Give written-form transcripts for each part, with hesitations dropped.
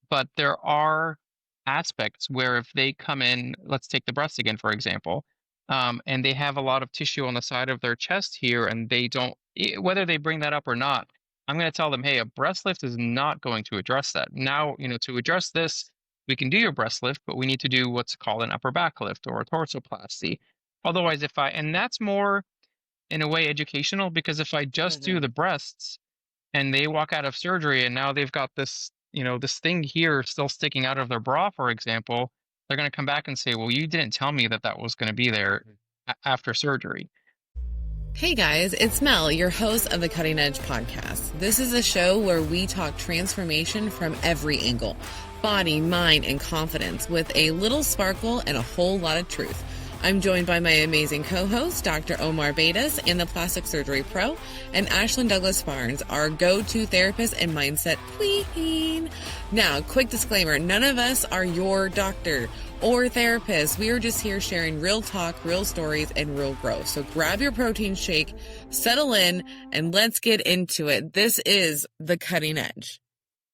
But there are aspects where if they come in, let's take the breast again, for example, and they have a lot of tissue on the side of their chest here, and they don't, whether they bring that up or not, I'm going to tell them, hey, a breast lift is not going to address that. Now, to address this, we can do your breast lift, but we need to do what's called an upper back lift or a torsoplasty. Otherwise, and that's more in a way educational, because if I just do Hmm. the breasts and they walk out of surgery and now they've got this, this thing here still sticking out of their bra, for example, they're going to come back and say, well, you didn't tell me that that was going to be there after surgery. Hey guys, it's Mel, your host of the Cutting Edge podcast. This is a show where we talk transformation from every angle: body, mind, and confidence, with a little sparkle and a whole lot of truth. I'm joined by my amazing co-host, Dr. Omar Beidas, and the plastic surgery pro, and Ashlyn Douglass-Barnes, our go-to therapist and mindset queen. Now, quick disclaimer, none of us are your doctor or therapist. We are just here sharing real talk, real stories, and real growth. So grab your protein shake, settle in, and let's get into it. This is The Cutting Edge.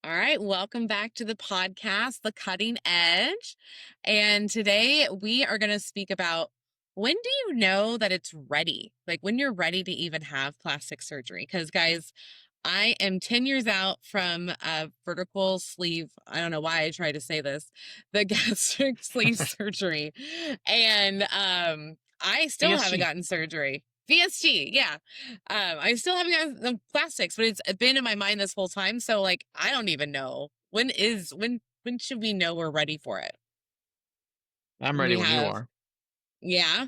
All right, welcome back to the podcast, The Cutting Edge. And today we are going to speak about, when do you know that it's ready? Like when you're ready to even have plastic surgery? Because guys, I am 10 years out from a vertical sleeve. I don't know why I try to say this, the gastric sleeve surgery. And I still haven't ESG. gotten surgery. VSG, yeah. I still haven't gotten the plastics, but it's been in my mind this whole time. So like, I don't even know when should we know we're ready for it? I'm ready We when you have, are. yeah.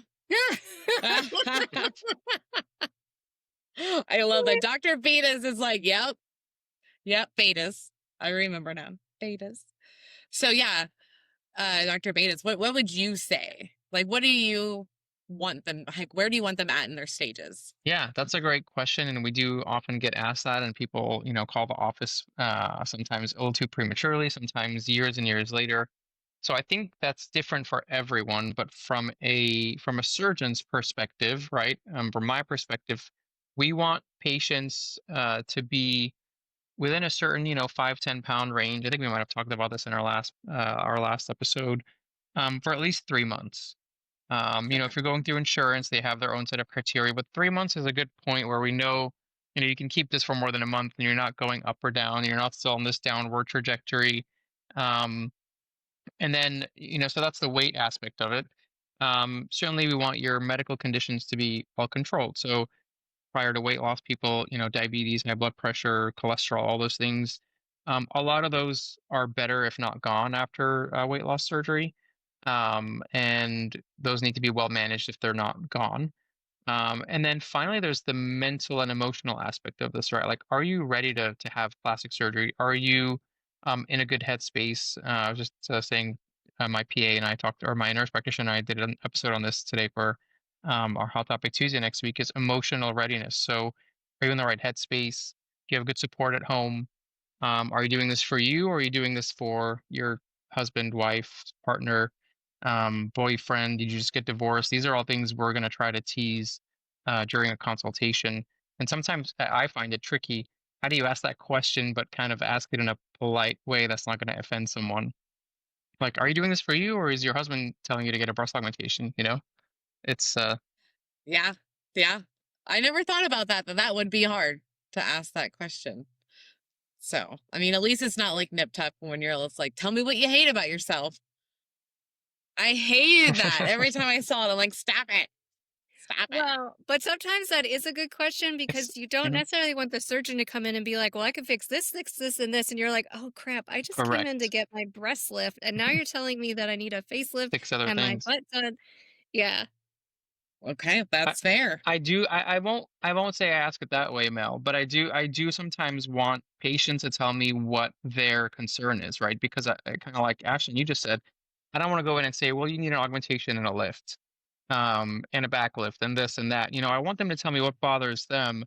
I love that. Dr. Beidas is like, yep. Yep, Beidas. I remember now. Beidas. So yeah, Dr. Beidas, what would you say? Like, what do you want them, like, where do you want them at in their stages? Yeah, that's a great question. And we do often get asked that, and people, call the office sometimes a little too prematurely, sometimes years and years later. So I think that's different for everyone, but from a surgeon's perspective, right? From my perspective, we want patients to be within a certain, 5-10 pound range. I think we might have talked about this in our last episode, for at least 3 months. Okay. If you're going through insurance, they have their own set of criteria, but 3 months is a good point where we know, you can keep this for more than a month and you're not going up or down, you're not still on this downward trajectory. Um, and then, so that's the weight aspect of it. Certainly we want your medical conditions to be well controlled. So prior to weight loss, people, diabetes, high blood pressure, cholesterol, all those things. A lot of those are better if not gone after weight loss surgery. And those need to be well managed if they're not gone. And then finally, there's the mental and emotional aspect of this, right? Like, are you ready to have plastic surgery? Are you in a good headspace? I was just saying, my PA and I talked, or my nurse practitioner and I did an episode on this today for our Hot Topic Tuesday next week, is emotional readiness. So, are you in the right headspace? Do you have good support at home? Are you doing this for you, or are you doing this for your husband, wife, partner, boyfriend? Did you just get divorced? These are all things we're going to try to tease during a consultation. And sometimes I find it tricky. How do you ask that question, but kind of ask it in a polite way that's not going to offend someone? Like, are you doing this for you, or is your husband telling you to get a breast augmentation? It's Yeah. Yeah. I never thought about that would be hard to ask that question. So, I mean, at least it's not like nip tuck when you're just like, tell me what you hate about yourself. I hated that. Every time I saw it, I'm like, stop it. Stop it. Well, but sometimes that is a good question it's because you don't mhm, necessarily want the surgeon to come in and be like, well, I can fix this, and this. And you're like, oh, crap. I just came in to correct. get my breast lift. And now you're telling me that I need a facelift 6 other and my things. butt done. Yeah. Okay, I that's fair. I do I won't say I ask it that way, Mel, but I do sometimes want patients to tell me what their concern is, right? Because I kind of like Ashton, you just said, I don't want to go in and say, well, you need an augmentation and a lift, and a back lift and this and that. I want them to tell me what bothers them.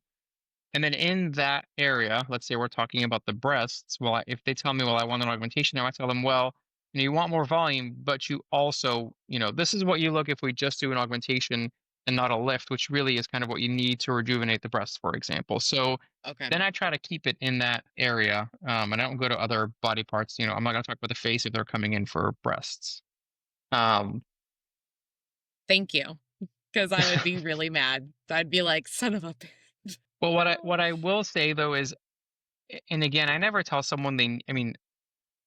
And then in that area, let's say we're talking about the breasts. Well, if they tell me, well, I want an augmentation, I might tell them, well, you want more volume, but you also, this is what you look if we just do an augmentation. and not a lift, which really is kind of what you need to rejuvenate the breast, for example. So Okay. then I try to keep it in that area, and I don't go to other body parts. I'm not going to talk about the face if they're coming in for breasts. Um, Thank you. Because I would be really mad. I'd be like, son of a bitch. well, what I will say though is, and again, I never tell someone I mean,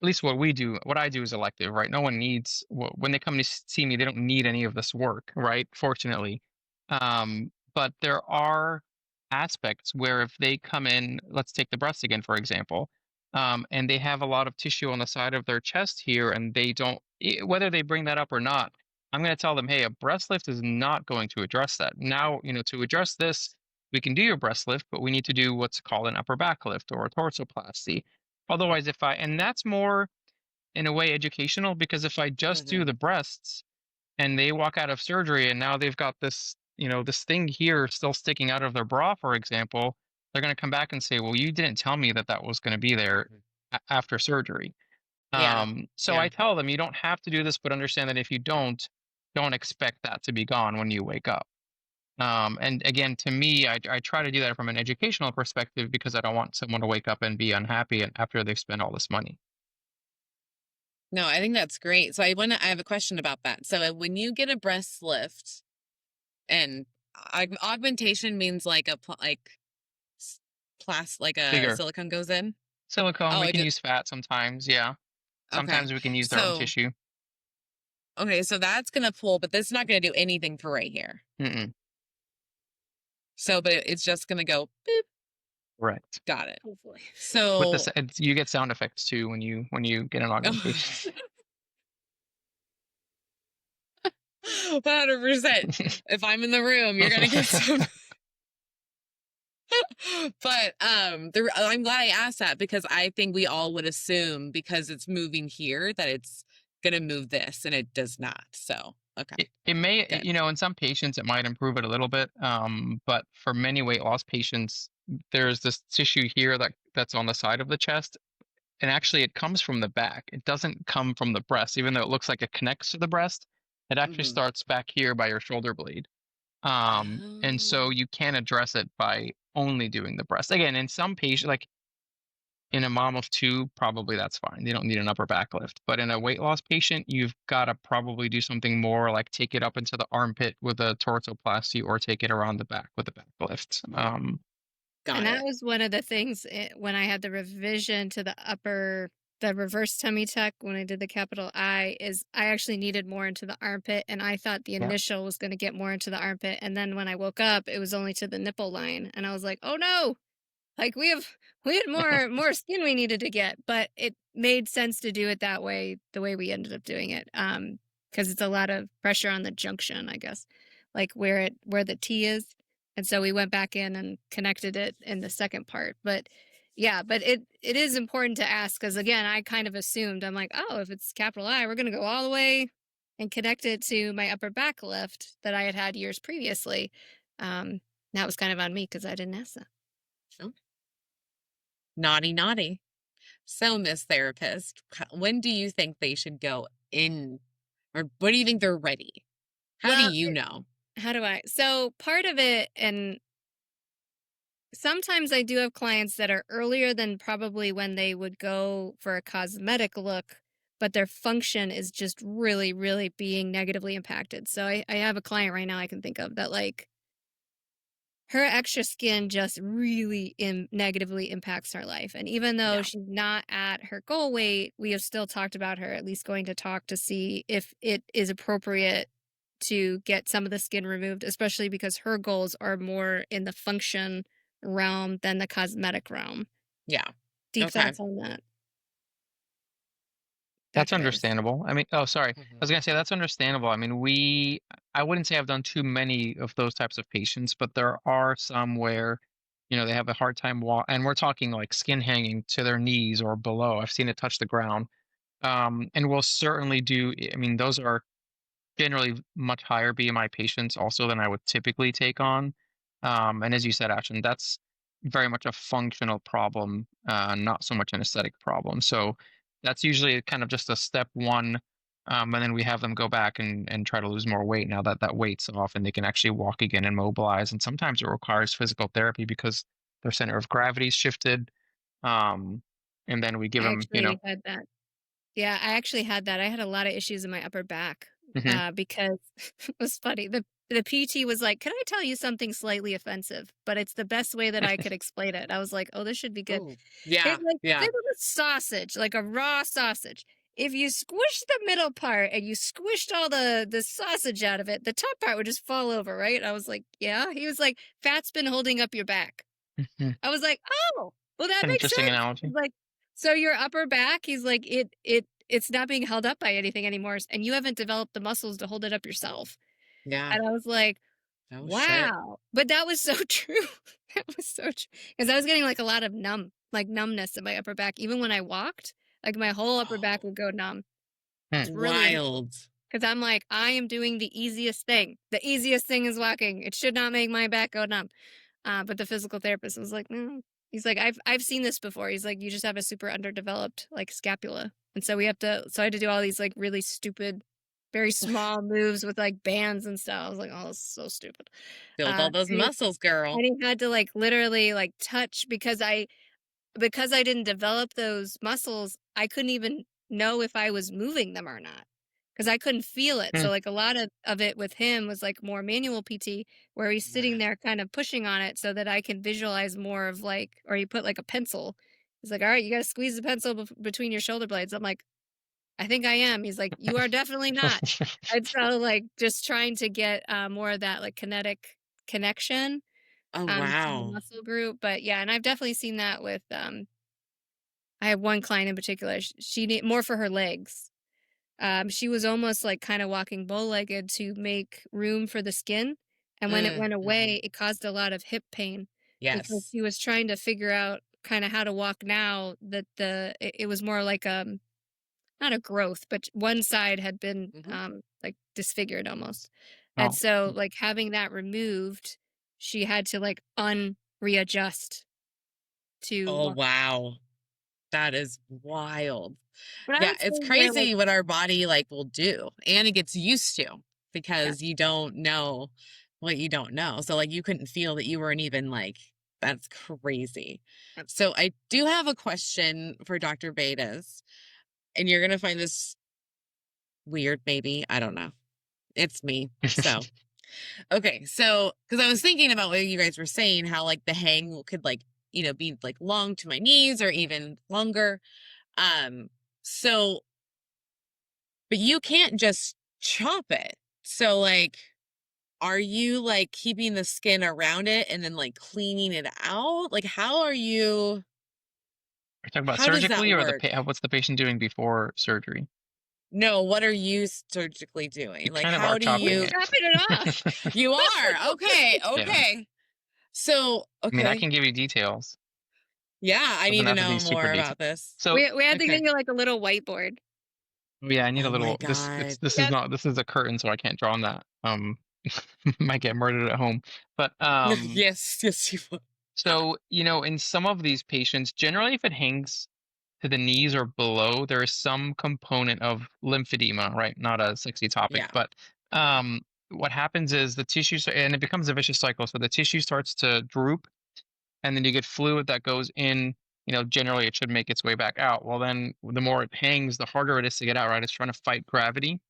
at least what I do is elective, right? No one needs, when they come to see me, they don't need any of this work, right? Fortunately. But there are aspects where if they come in, let's take the breast again, for example, and they have a lot of tissue on the side of their chest here, and they don't, whether they bring that up or not, I'm going to tell them, hey, a breast lift is not going to address that. Now, to address this, we can do your breast lift, but we need to do what's called an upper back lift or a torsoplasty. Otherwise, and that's more in a way educational, because if I just do Mhm. the breasts and they walk out of surgery and now they've got this, this thing here still sticking out of their bra, for example, they're going to come back and say, well, you didn't tell me that that was going to be there after surgery. Yeah. So Yeah. I tell them, you don't have to do this, but understand that if you don't expect that to be gone when you wake up. And again, to me, I try to do that from an educational perspective because I don't want someone to wake up and be unhappy after they've spent all this money. No, I think that's great. So I have a question about that. So when you get a breast lift and augmentation means like like a Bigger silicone goes in. silicone, Oh, we I can did. use fat sometimes. Yeah. Okay. Sometimes we can use their own So, tissue. okay. So that's going to pull, but that's not going to do anything for right here. Mm-mm. So, but it's just going to go boop. Correct. Got it. Hopefully. With So, this, you get sound effects too when you get an augmentation. 100%. If I'm in the room, you're going to get some. But I'm glad I asked that because I think we all would assume because it's moving here that it's going to move this and it does not. So, okay, It may, good. in some patients, it might improve it a little bit. But for many weight loss patients, there's this tissue here that's on the side of the chest, and actually it comes from the back. It doesn't come from the breast, even though it looks like it connects to the breast. It actually Hmm. starts back here by your shoulder blade. And Oh, so you can address it by only doing the breast. Again, in some patients, like in a mom of two, probably that's fine. They don't need an upper back lift. But in a weight loss patient, you've got to probably do something more like take it up into the armpit with a torsoplasty or take it around the back with a back lift. And got that it. was one of the things when I had the revision to the reverse tummy tuck when I did the capital I, is I actually needed more into the armpit, and I thought the Yeah. initial was going to get more into the armpit, and then when I woke up, it was only to the nipple line, and I was like, oh no, like we had more skin we needed to get, but it made sense to do it that way, the way we ended up doing it, because it's a lot of pressure on the junction, I guess, like where the T is, and so we went back in and connected it in the second part. But yeah, but it is important to ask because again, I kind of assumed, I'm like, oh, if it's capital I, we're gonna go all the way and connect it to my upper back lift that I had had years previously. Um, that was kind of on me because I didn't ask that. Oh, naughty, naughty. So, Miss Therapist, when do you think they should go in, or what do you think they're ready? How do Well, you know? how do I? So part of it, and sometimes I do have clients that are earlier than probably when they would go for a cosmetic look, but their function is just really, really being negatively impacted. So I have a client right now I can think of that, like, her extra skin just really negatively impacts her life. And even though Yeah. she's not at her goal weight, we have still talked about her at least going to talk to see if it is appropriate to get some of the skin removed, especially because her goals are more in the function realm than the cosmetic realm. Yeah. Deep Okay. thoughts on that, That's Dr. Beidas. understandable. I mean, oh, sorry. I Mhm. was gonna say that's understandable. I mean, I wouldn't say I've done too many of those types of patients, but there are some where, they have a hard time and we're talking like skin hanging to their knees or below. I've seen it touch the ground. And we'll certainly do, I mean, those are generally much higher BMI patients also than I would typically take on. And as you said, Ashton, that's very much a functional problem, not so much an aesthetic problem. So that's usually kind of just a step one And then we have them go back and try to lose more weight. Now that that weight's off and they can actually walk again and mobilize. And sometimes it requires physical therapy because their center of gravity's shifted. Um, and then we give I them, you know, actually had that. Yeah, I actually had that. I had a lot of issues in my upper back, mhm. because it was funny. The PT was like, "Can I tell you something slightly offensive?" But it's the best way that I could explain it. I was like, "Oh, this should be good." Oh, It's yeah, like, yeah, think of a sausage, like a raw sausage. If you squish the middle part and you squished all the sausage out of it, the top part would just fall over, right? I was like, "Yeah." He was like, "Fat's been holding up your back." Mhm. I was like, "Oh, well, that An makes interesting sense." analogy. He's like, "So your upper back," he's like, it's not being held up by anything anymore, and you haven't developed the muscles to hold it up yourself." yeah. And I was like, Oh, shit. "Wow." But that was so true. That was so true because I was getting, like, a lot of numbness in my upper back. Even when I walked, like, my whole upper back Oh, would go numb. Hmm. It's really interesting wild. because 'cause I'm like, "I am doing the easiest thing. The easiest thing is walking. It should not make my back go numb." But the physical therapist was like, "No." He's like, I've seen this before." He's like, "You just have a super underdeveloped like scapula." And so I had to do all these like really stupid, very small moves with like bands and stuff. I was like, "Oh, this is so stupid." Build all those And he muscles, girl. and he had to like literally like touch because I didn't develop those muscles, I couldn't even know if I was moving them or not because I couldn't feel it. Hmm. So, like, a lot of it with him was like more manual PT where he's sitting Right. there kind of pushing on it so that I can visualize more of like, or you put like a pencil. He's like, "All right, you got to squeeze the pencil between your shoulder blades." I'm like, "I think I am." He's like, "You are definitely not." And so, like, just trying to get more of that like kinetic connection Oh, to the wow. muscle group. But yeah, and I've definitely seen that with I have one client in particular. She need more for her legs. She was almost like kind of walking bow-legged to make room for the skin, and when it went Mhm. away, it caused a lot of hip pain because Yes. she was trying to figure out kind of how to walk now that it was more like not a growth, but one side had been Mhm. like disfigured almost, and Oh, so like having that removed, she had to like readjust to Oh, walk. wow. That is wild. But I Yeah, would say it's where like crazy what our body, like, will do, and it gets used to yeah. because you don't know what you don't know. So, like, you couldn't feel that you weren't even, like, that's crazy. So, I do have a question for Dr. Beidas, and you're gonna find this weird, maybe, I don't know. It's me. So, okay, so because I was thinking about what you guys were saying, how, like, the hang could, like, be, like, long to my knees or even longer. Um, so but you can't just chop it. So, like, are you, like, keeping the skin around it and then, like, cleaning it out? Like, we're talking about how does that surgically or work? what's the patient doing before surgery? No, what are you surgically We doing? Like, kind of are how do We're chopping you it. chopping it off. You are? Okay, Yeah. okay. So, I mean, I okay. can give you details. Yeah, I Doesn't need to have to be know super more detailed. about this. So, We had to Okay. get you like a little whiteboard. yeah, I need a Oh my little god. this is Yep. not this is a curtain, so I can't draw on that. Might get murdered at home. But Yes, yes, you would. so, in some of these patients, generally if it hangs to the knees or below, there is some component of lymphedema, right? Not a sexy topic, Yeah. but what happens is the tissues, and it becomes a vicious cycle. So the tissue starts to droop, and then you get fluid that goes in. Generally it should make its way back out. Well, then the more it hangs, the harder it is to get out, right? It's trying to fight gravity.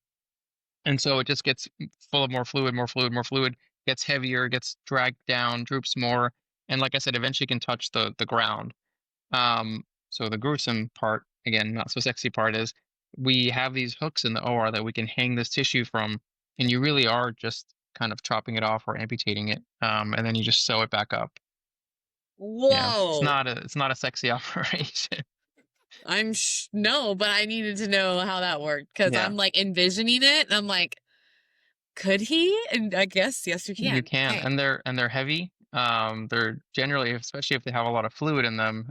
And so it just gets full of more fluid, more fluid, more fluid, gets heavier, gets dragged down, droops more. And like I said, eventually can touch the ground. So the gruesome part, again, not so sexy part, is we have these hooks in the OR that we can hang this tissue from, and you really are just kind of chopping it off or amputating it, and then you just sew it back up. Yeah, Whoa. it's not a sexy operation. No, but I needed to know how that worked because Yeah, I'm like envisioning it and I'm like, could he? And I guess, yes, you you can. can, Okay. and they're heavy. They're generally, especially if they have a lot of fluid in them,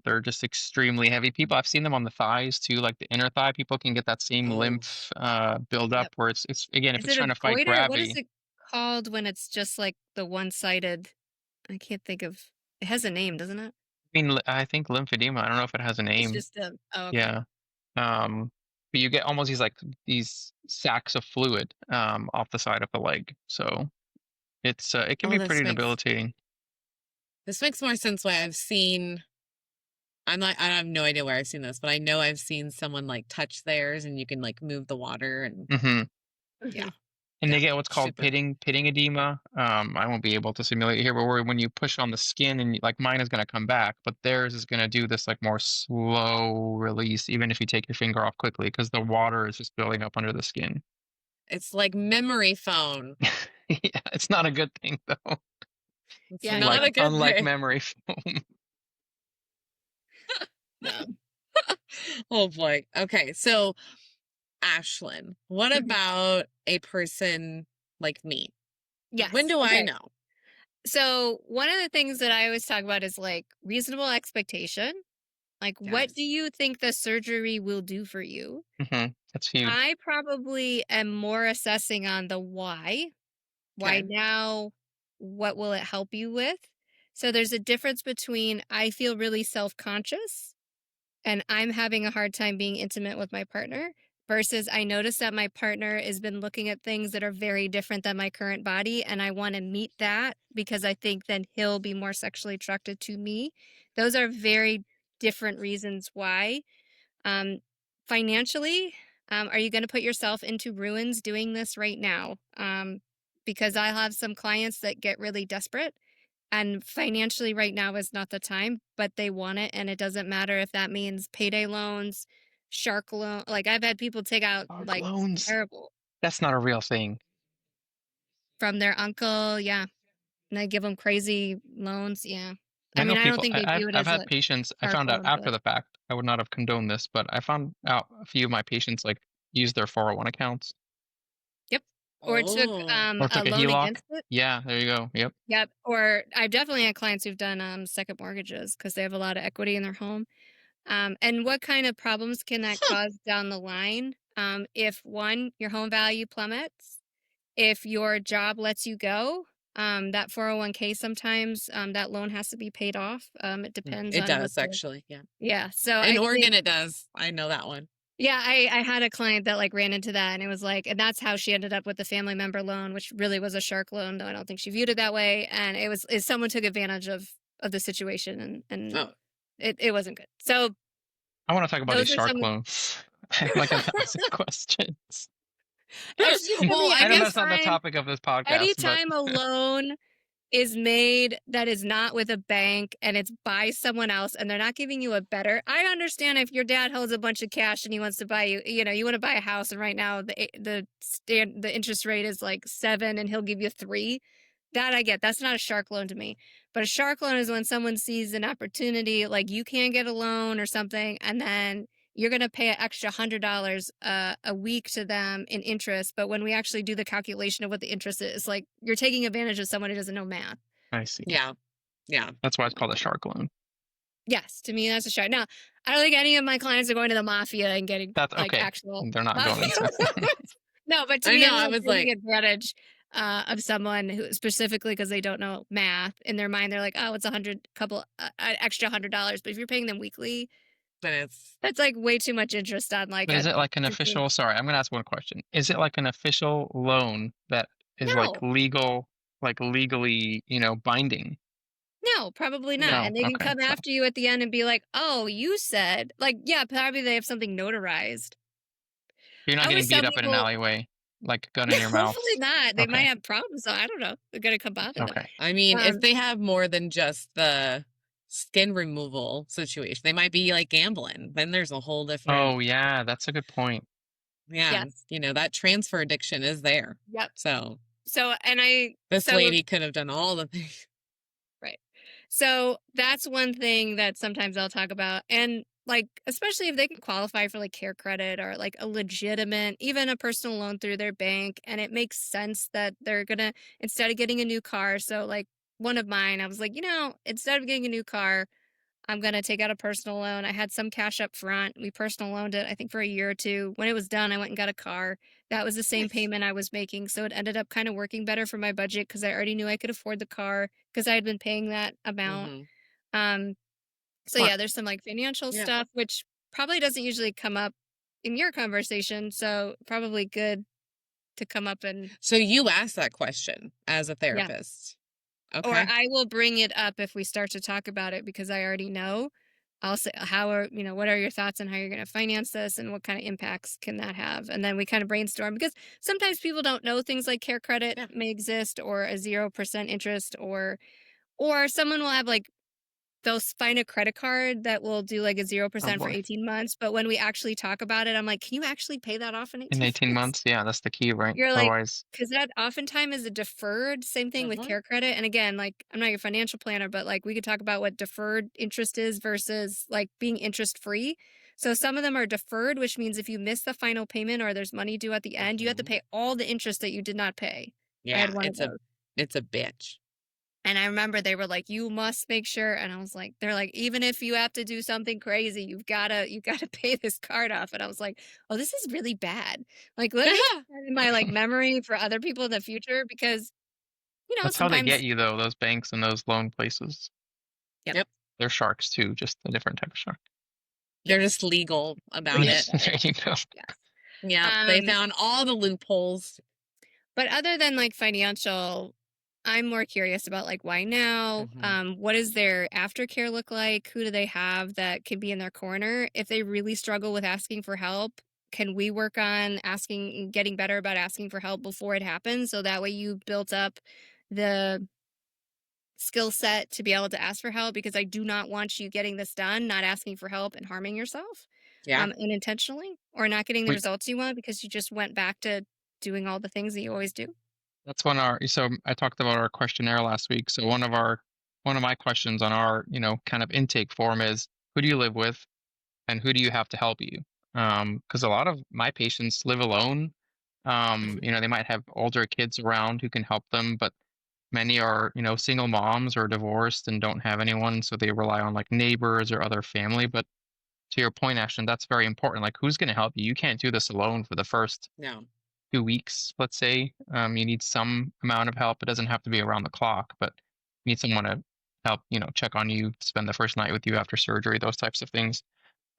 they're just extremely heavy. People, I've seen them on the thighs too, like the inner thigh. People can get that same Oh, lymph build up Yep. where it's again, if Is it's it a trying to fight goiter? What is gravity. it called when it's just like the one-sided? I can't think of. It has a name, doesn't it? I mean, I think lymphedema. I don't know if it has a It's name. just a. Oh, okay. Yeah. Um, but you get almost these sacks of fluid off the side of the leg. So it can Oh, be pretty debilitating. this makes more sense why I've seen. I have no idea where I've seen this, but I know I've seen someone like touch theirs and you can like move the water and Hmm. yeah, Mhm. And they yeah, get what's called super. pitting edema. I won't be able to simulate it here, but where when you push on the skin and like mine is going to come back, but theirs is going to do this like more slow release, even if you take your finger off quickly, because the water is just building up under the skin. It's like memory foam. Yeah, it's not a good thing though. It's Yeah, not Like a good unlike thing. memory foam. no. Oh boy. Okay, so Ashlyn, what Mhm. about a person like me? When Yes. do I Okay. know? So one of the things that I always talk about is like reasonable expectation. Like, what Yes. do you think the surgery will do for you? That's huge. I probably am more assessing on the why. Why Okay. now? What will it help you with? So there's a difference between I feel really self conscious and I'm having a hard time being intimate with my partner versus I notice that my partner has been looking at things that are very different than my current body and I want to meet that because I think then he'll be more sexually attracted to me. Those are very different reasons why. Um, Financially, are you going to put yourself into ruins doing this right now? Because I have some clients that get really desperate and financially right now is not the time, but they want it. And it doesn't matter if that means payday loans, shark loan. Like I've had people take out Arc like loans. terrible That's not a real thing. from their uncle. Yeah. And they give them crazy loans. Yeah. I I know mean, I don't people. think they view it I've as had a patients. I shark found out loan, after but the fact. I would not have condoned this, but I found out a few of my patients like use their 401 accounts yep. Or took Oh, or a took a loan HELOC. against it. Yeah, there you go. Yep. Yep, or I've definitely had clients who've done, second mortgages because they have a lot of equity in their home. And what kind of problems can that huh. cause down the line? If one, your home value plummets, if your job lets you go, that 401k sometimes that loan has to be paid off. It depends It on what does the actually. Yeah. yeah. So In I Oregon, think it does. I know that one. yeah, I had a client that like ran into that and it was like, and that's how she ended up with the family member loan, which really was a shark loan, though I don't think she viewed it that way. And it was is someone took advantage of the situation and Oh, it wasn't good. So I want to talk about these those are shark some loans. I have like 1,000 questions. it's just well, I I know guess that's not the anytime topic of this podcast, but anytime a loan is made that is not with a bank and it's by someone else and they're not giving you a better I understand if your dad holds a bunch of cash and he wants to buy you you want to buy a house and right now the interest rate is like 7 and he'll give you 3 that I get that's not a shark loan to me but a shark loan is when someone sees an opportunity like you can't get a loan or something and then you're going to pay an extra $100 a week to them in interest. But when we actually do the calculation of what the interest is, like you're taking advantage of someone who doesn't know math. I see. yeah, yeah. That's why it's called a shark loan. Yes, to me, that's a shark. Now, I don't think any of my clients are going to the mafia and getting That's like okay. actual They're not going mafia into. loans. No, but to I me, know. I anyone's was taking like, advantage of someone who specifically because they don't know math in their mind, they're like, oh, it's an extra $100. But if you're paying them weekly, but it's that's like way too much interest on like But is a it like an 15. official? Sorry, I'm gonna ask one question. Is it like an official loan that is like No, legal, like legally, binding? No, probably not, no. and they can Okay, come so after you at the end and be like, "Oh, you said" like, yeah, probably they have something notarized. you're not I getting always beat tell up in an people alleyway, like gun no, in your mouth. hopefully not, they might Okay, have problems, so I don't know, they're gonna come bother them. okay. I mean, if Um, they have more than just the skin removal situation, they might be like gambling. Then there's a whole different, Oh yeah, that's a good point. yeah, yes, that transfer addiction is there. yep. So So and I this so lady could have done all the things. right. So that's one thing that sometimes I'll talk about. And like, especially if they can qualify for like care credit or like a legitimate, even a personal loan through their bank. And it makes sense that they're going to, instead of getting a new car. So, like, one of mine, I was like, instead of getting a new car, I'm going to take out a personal loan. I had some cash up front. We personal loaned it, I think, for a year or two. When it was done, I went and got a car. That was the same Nice. payment I was making. So it ended up kind of working better for my budget because I already knew I could afford the car because I had been paying that amount. Mm-hmm. Um, so Smart. yeah, there's some like financial Yeah. stuff, which probably doesn't usually come up in your conversation, so probably good to come up and So you asked that question as a yeah. therapist. Or Okay. I will bring it up if we start to talk about it because I already know. I'll say, how are, what are your thoughts on how you're going to finance this and what kind of impacts can that have? And then we kind of brainstorm because sometimes people don't know things like care credit Yeah. may exist or a 0% interest or someone will have like they'll find a credit card that will do like a Oh 0% for boy. 18 months. But when we actually talk about it, I'm like, can you actually pay that off in In 18 18 months? months, yeah, that's the key, right? You're like, Otherwise, because that oftentimes is a deferred, same thing with Uh-huh. care credit. And again, like, I'm not your financial planner, but like, we could talk about what deferred interest is versus like being interest free. So some of them are deferred, which means if you miss the final payment or there's money due at the end, you have to Mhm. pay all the interest that you did not pay. I had Yeah, one of those. it's a bitch. And I remember they were like, "You must make sure," and I was like, they're like, "Even if you have to do something crazy, you gotta pay this card off." And I was like, "Oh, this is really bad. Like, let me keep that in my like memory for other people in the future because that's how they get sometimes." you though. Those banks and those loan places, Yep. Yep. they're sharks too, just a different type of shark. They're Yes. just legal about Legal it. Yes, about there it. you go. Yes. Yep. They Um, found all the loopholes. but other than like financial, I'm more curious about like why now? Mhm. What does their aftercare look like? Who do they have that can be in their corner? If they really struggle with asking for help, can we work on getting better about asking for help before it happens? So that way you built up the skill set to be able to ask for help because I do not want you getting this done, not asking for help and harming yourself Yeah. unintentionally or not getting the We results you want because you just went back to doing all the things that you always do. That's one our so I talked about our questionnaire last week. So one of my questions on our, kind of intake form is who do you live with and who do you have to help you? Because a lot of my patients live alone. Mhm. They might have older kids around who can help them, but many are, single moms or divorced and don't have anyone, so they rely on like neighbors or other family. But to your point, Ashton, that's very important. Like, who's going to help you? You can't do this alone for the first No. 2 weeks, let's say. You need some amount of help. It doesn't have to be around the clock, but you need someone to help, check on you, spend the first night with you after surgery, those types of things.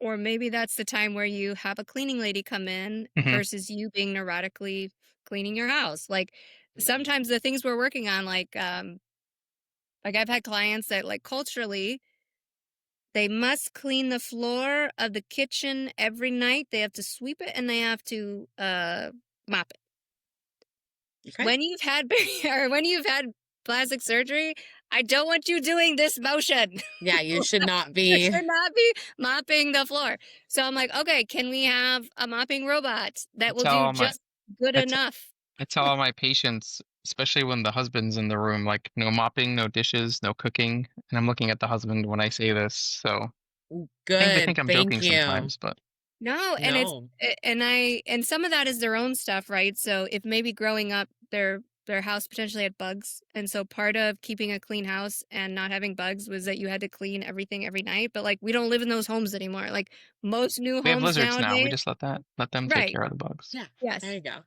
Or maybe that's the time where you have a cleaning lady come in Hmm. versus you being neurotically cleaning your house. Like Mhm. sometimes the things we're working on, like I've had clients that like culturally, they must clean the floor of the kitchen every night. They have to sweep it and they have to mop it. Okay. When you've had or when you've had plastic surgery, I don't want you doing this motion. Yeah, you should not You be. should not be mopping the floor. So I'm like, okay, can we have a mopping robot I that will tell do all my just good I, t- enough? I tell all my patients, especially when the husband's in the room, like no mopping, no dishes, no cooking. And I'm looking at the husband when I say this, so they think Good. I'm Thank joking you. sometimes, but No, and it's No. and some of that is their own stuff, right? So if maybe growing up their house potentially had bugs, and so part of keeping a clean house and not having bugs was that you had to clean everything every night. But like we don't live in those homes anymore. Like most new we have homes lizards now. We nowadays, just let them take right? care of the bugs. Yeah. There Yes. you go.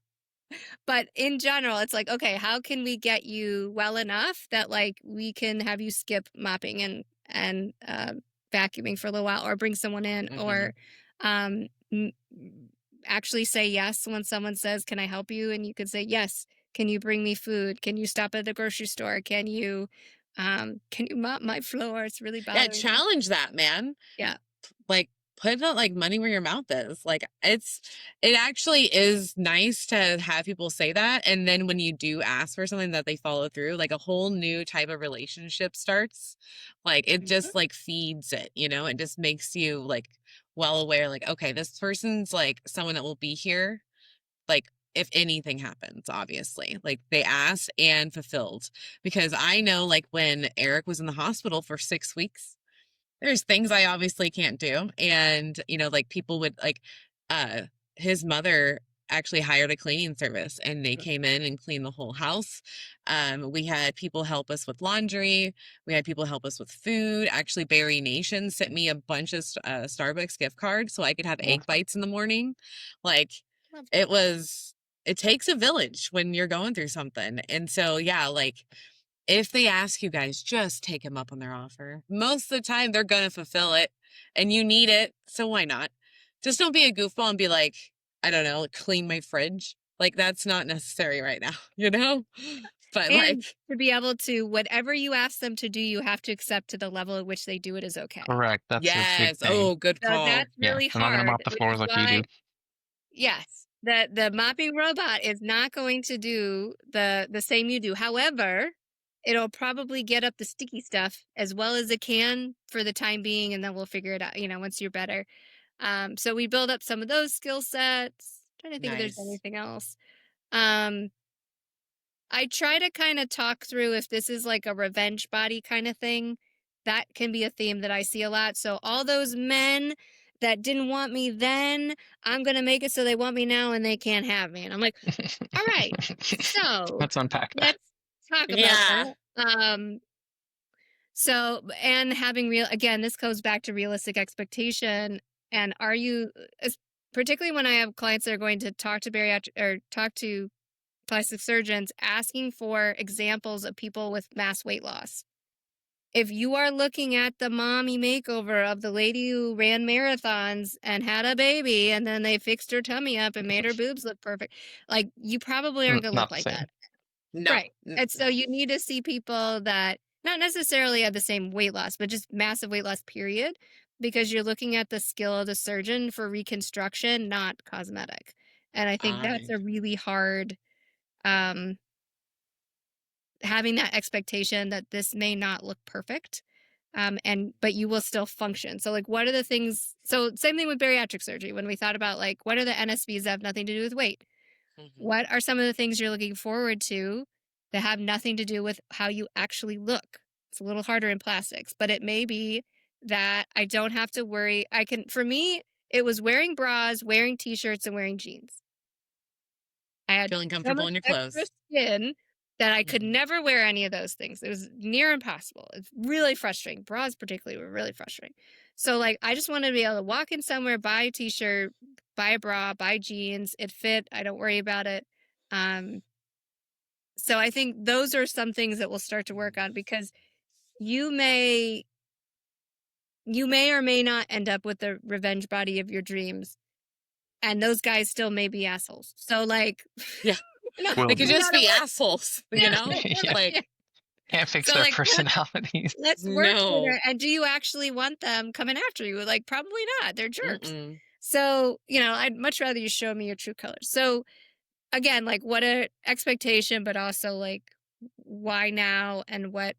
But in general, it's like, okay, how can we get you well enough that like we can have you skip mopping and vacuuming for a little while, or bring someone in, or Mhm. um, m- actually say yes when someone says, "Can I help you?" And you could say yes. Can you bring me food? Can you stop at the grocery store? Can you mop my floor? It's really Yeah, bothering me. challenge that, man. Yeah. Like put like money where your mouth is. Like it actually is nice to have people say that, and then when you do ask for something that they follow through, like a whole new type of relationship starts. Like it Mhm. just like feeds it, it just makes you like well aware, like, okay, this person's like someone that will be here, like if anything happens, obviously. Like they asked and fulfilled. Because I know, like, when Eric was in the hospital for 6 weeks, there's things I obviously can't do. And, like people would like uh his mother actually hired a cleaning service and they came in and cleaned the whole house. We had people help us with laundry. We had people help us with food. Actually, Barry Nation sent me a bunch of Starbucks gift cards so I could have egg Love that. bites in the morning. Like Love it was, it takes a village when you're going through something. And so, yeah, like if they ask you guys, just take them up on their offer. Most of the time, they're going to fulfill it and you need it. So why not? Just don't be a goofball and be like, I don't know, clean my fridge. Like, that's not necessary right now, you know? But And like, to be able to whatever you ask them to do, you have to accept to the level at which they do it is okay. Correct. That's a big yes. thing. Oh, good So call. that's Yeah. really They're not gonna hard, mop the which floors is like we do. why yes, the mopping robot is not going to do the same you do. However, it'll probably get up the sticky stuff as well as it can for the time being, and then we'll figure it out, once you're better. So we build up some of those skill sets. Trying to think if there's Nice. anything else. Um, I try to kind of talk through if this is like a revenge body kind of thing. That can be a theme that I see a lot. So all those men that didn't want me then, I'm going to make it so they want me now and they can't have me. And I'm like, all right, so Let's unpack that. let's talk about Yeah. that. And having again, this goes back to realistic expectation. And particularly when I have clients that are going to talk to bariatric or talk to plastic surgeons, asking for examples of people with mass weight loss. If you are looking at the mommy makeover of the lady who ran marathons and had a baby and then they fixed her tummy up and made her boobs look perfect, like you probably aren't going to look Not the like same. that. No. Right. And so No. you need to see people that not necessarily have the same weight loss, but just massive weight loss, period, because you're looking at the skill of the surgeon for reconstruction, not cosmetic. And I think that's I a really hard um having that expectation that this may not look perfect, but you will still function. So like what are the things, so same thing with bariatric surgery. When we thought about like what are the NSVs that have nothing to do with weight, mhm. what are some of the things you're looking forward to that have nothing to do with how you actually look? It's a little harder in plastics, but it may be that I don't have to worry. For me, it was wearing bras, wearing t-shirts, and wearing jeans. I had Feeling so comfortable much in your extra clothes. skin that I could Mhm. never wear any of those things. It was near impossible. It's really frustrating. Bras particularly were really frustrating. So like I just wanted to be able to walk in somewhere, buy a t-shirt, buy a bra, buy jeans. It fit. I don't worry about it. Um, so I think those are some things that we'll start to work on because you may you may or may not end up with the revenge body of your dreams. And those guys still may be assholes. So like Yeah. Will They could be. we just gotta be work. assholes, you know? Yeah. Yeah. Like, Can't fix So their like personalities. let's work no. together. And do you actually want them coming after you? Like probably not. They're jerks. Mm-mm. So, I'd much rather you show me your true colors. So again, like what a expectation, but also like why now and what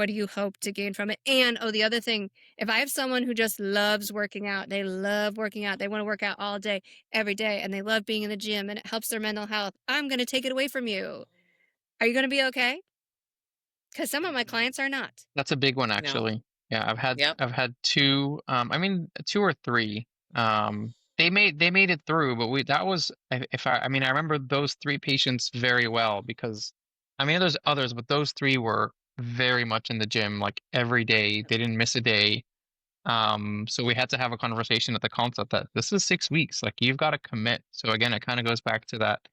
do you hope to gain from it? And the other thing, if I have someone who just loves working out, they love working out, they want to work out all day, every day, and they love being in the gym and it helps their mental health, I'm going to take it away from you. Are you going to be okay? Because some of my clients are not. That's a big one, No. actually. Yeah, Yep. I've had two. I mean, two or three. They made it through, but we that was if I mean I remember those three patients very well because I mean there's others, but those three were very much in the gym like every day. They didn't miss a day. So we had to have a conversation at the consult that this is 6 weeks. Like you've got to commit. So again, it kind of goes back to that,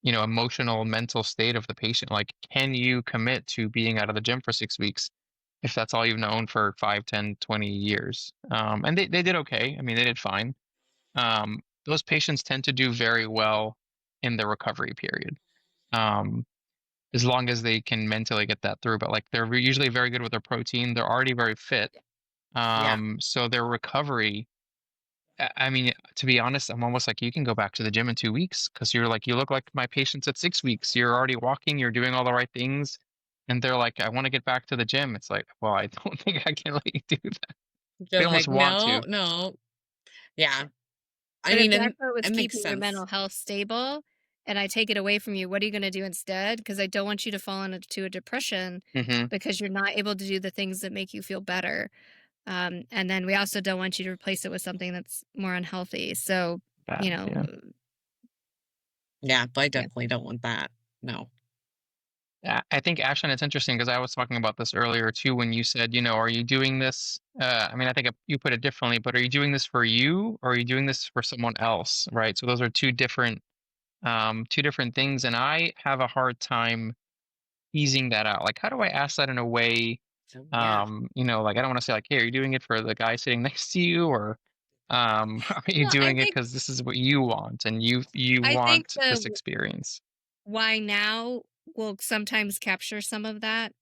emotional, mental state of the patient. Like, can you commit to being out of the gym for 6 weeks if that's all you've known for 5, 10, 20 years? And they did okay. I mean, they did fine. Those patients tend to do very well in the recovery period. Um, as long as they can mentally get that through. But like they're usually very good with their protein. They're already very fit. Yeah. So their recovery, I mean, to be honest, I'm almost like you can go back to the gym in 2 weeks because you're like, you look like my patients at 6 weeks. You're already walking, you're doing all the right things. And they're like, I want to get back to the gym. It's like, well, I don't think I can let you do that. You're They almost like, want no, to. no. Yeah. I But if mean, that's and what was it makes keeping your sense. mental health stable and I take it away from you, what are you going to do instead? Because I don't want you to fall into a depression Hmm. because you're not able to do the things that make you feel better. And then we also don't want you to replace it with something that's more unhealthy. So, you Bad. know, Yeah. Yeah, but I yeah. definitely don't want that. No. I think, Ashlyn, it's interesting because I was talking about this earlier too when you said, are you doing this? I mean, I think you put it differently, but are you doing this for you or are you doing this for someone else? Right. So those are two different things. And I have a hard time easing that out. Like, how do I ask that in a way, So, yeah. like I don't want to say like, hey, are you doing it for the guy sitting next to you or Are you Well, I doing it think because this is what you want and you I think want this the experience? why now will sometimes capture some of that,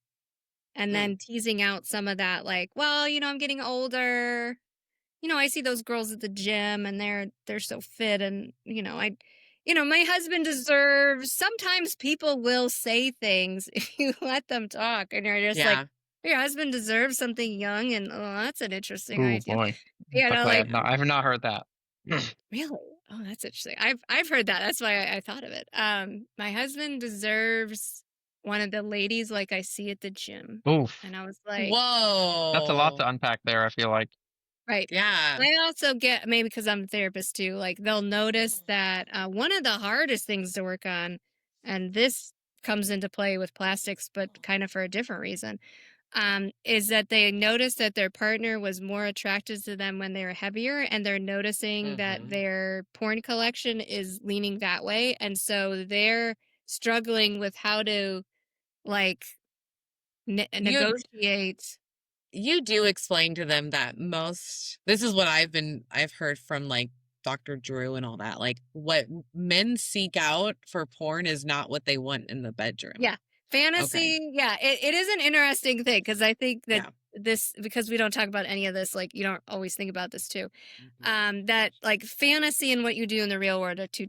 and Mm, then teasing out some of that, like, well, I'm getting older. I see those girls at the gym and they're so fit, and my husband deserves. Sometimes people will say things if you let them talk, and you're just like, yeah. your husband deserves something young, and oh, that's an interesting Oh idea. boy. Luckily, Like, I've not heard that. really? Oh, that's interesting. I've heard that. That's why I thought of it. My husband deserves one of the ladies like I see at the gym. Oof. And I was like, That's a lot Whoa. to unpack there, I feel like. right. Yeah. I also get, maybe because I'm a therapist too, like they'll notice that one of the hardest things to work on, and this comes into play with plastics, but kind of for a different reason, is that they noticed that their partner was more attracted to them when they were heavier, and they're noticing that Mhm. their porn collection is leaning that way, and so they're struggling with how to like You negotiate. you do explain to them that this is what I've heard from like Dr. Drew and all that. Like what men seek out for porn is not what they want in the bedroom. Yeah. Okay. Fantasy. Yeah. It is an interesting thing because I think that Yeah. because we don't talk about any of this, like you don't always think about this too. Mhm. That like fantasy and what you do in the real world are two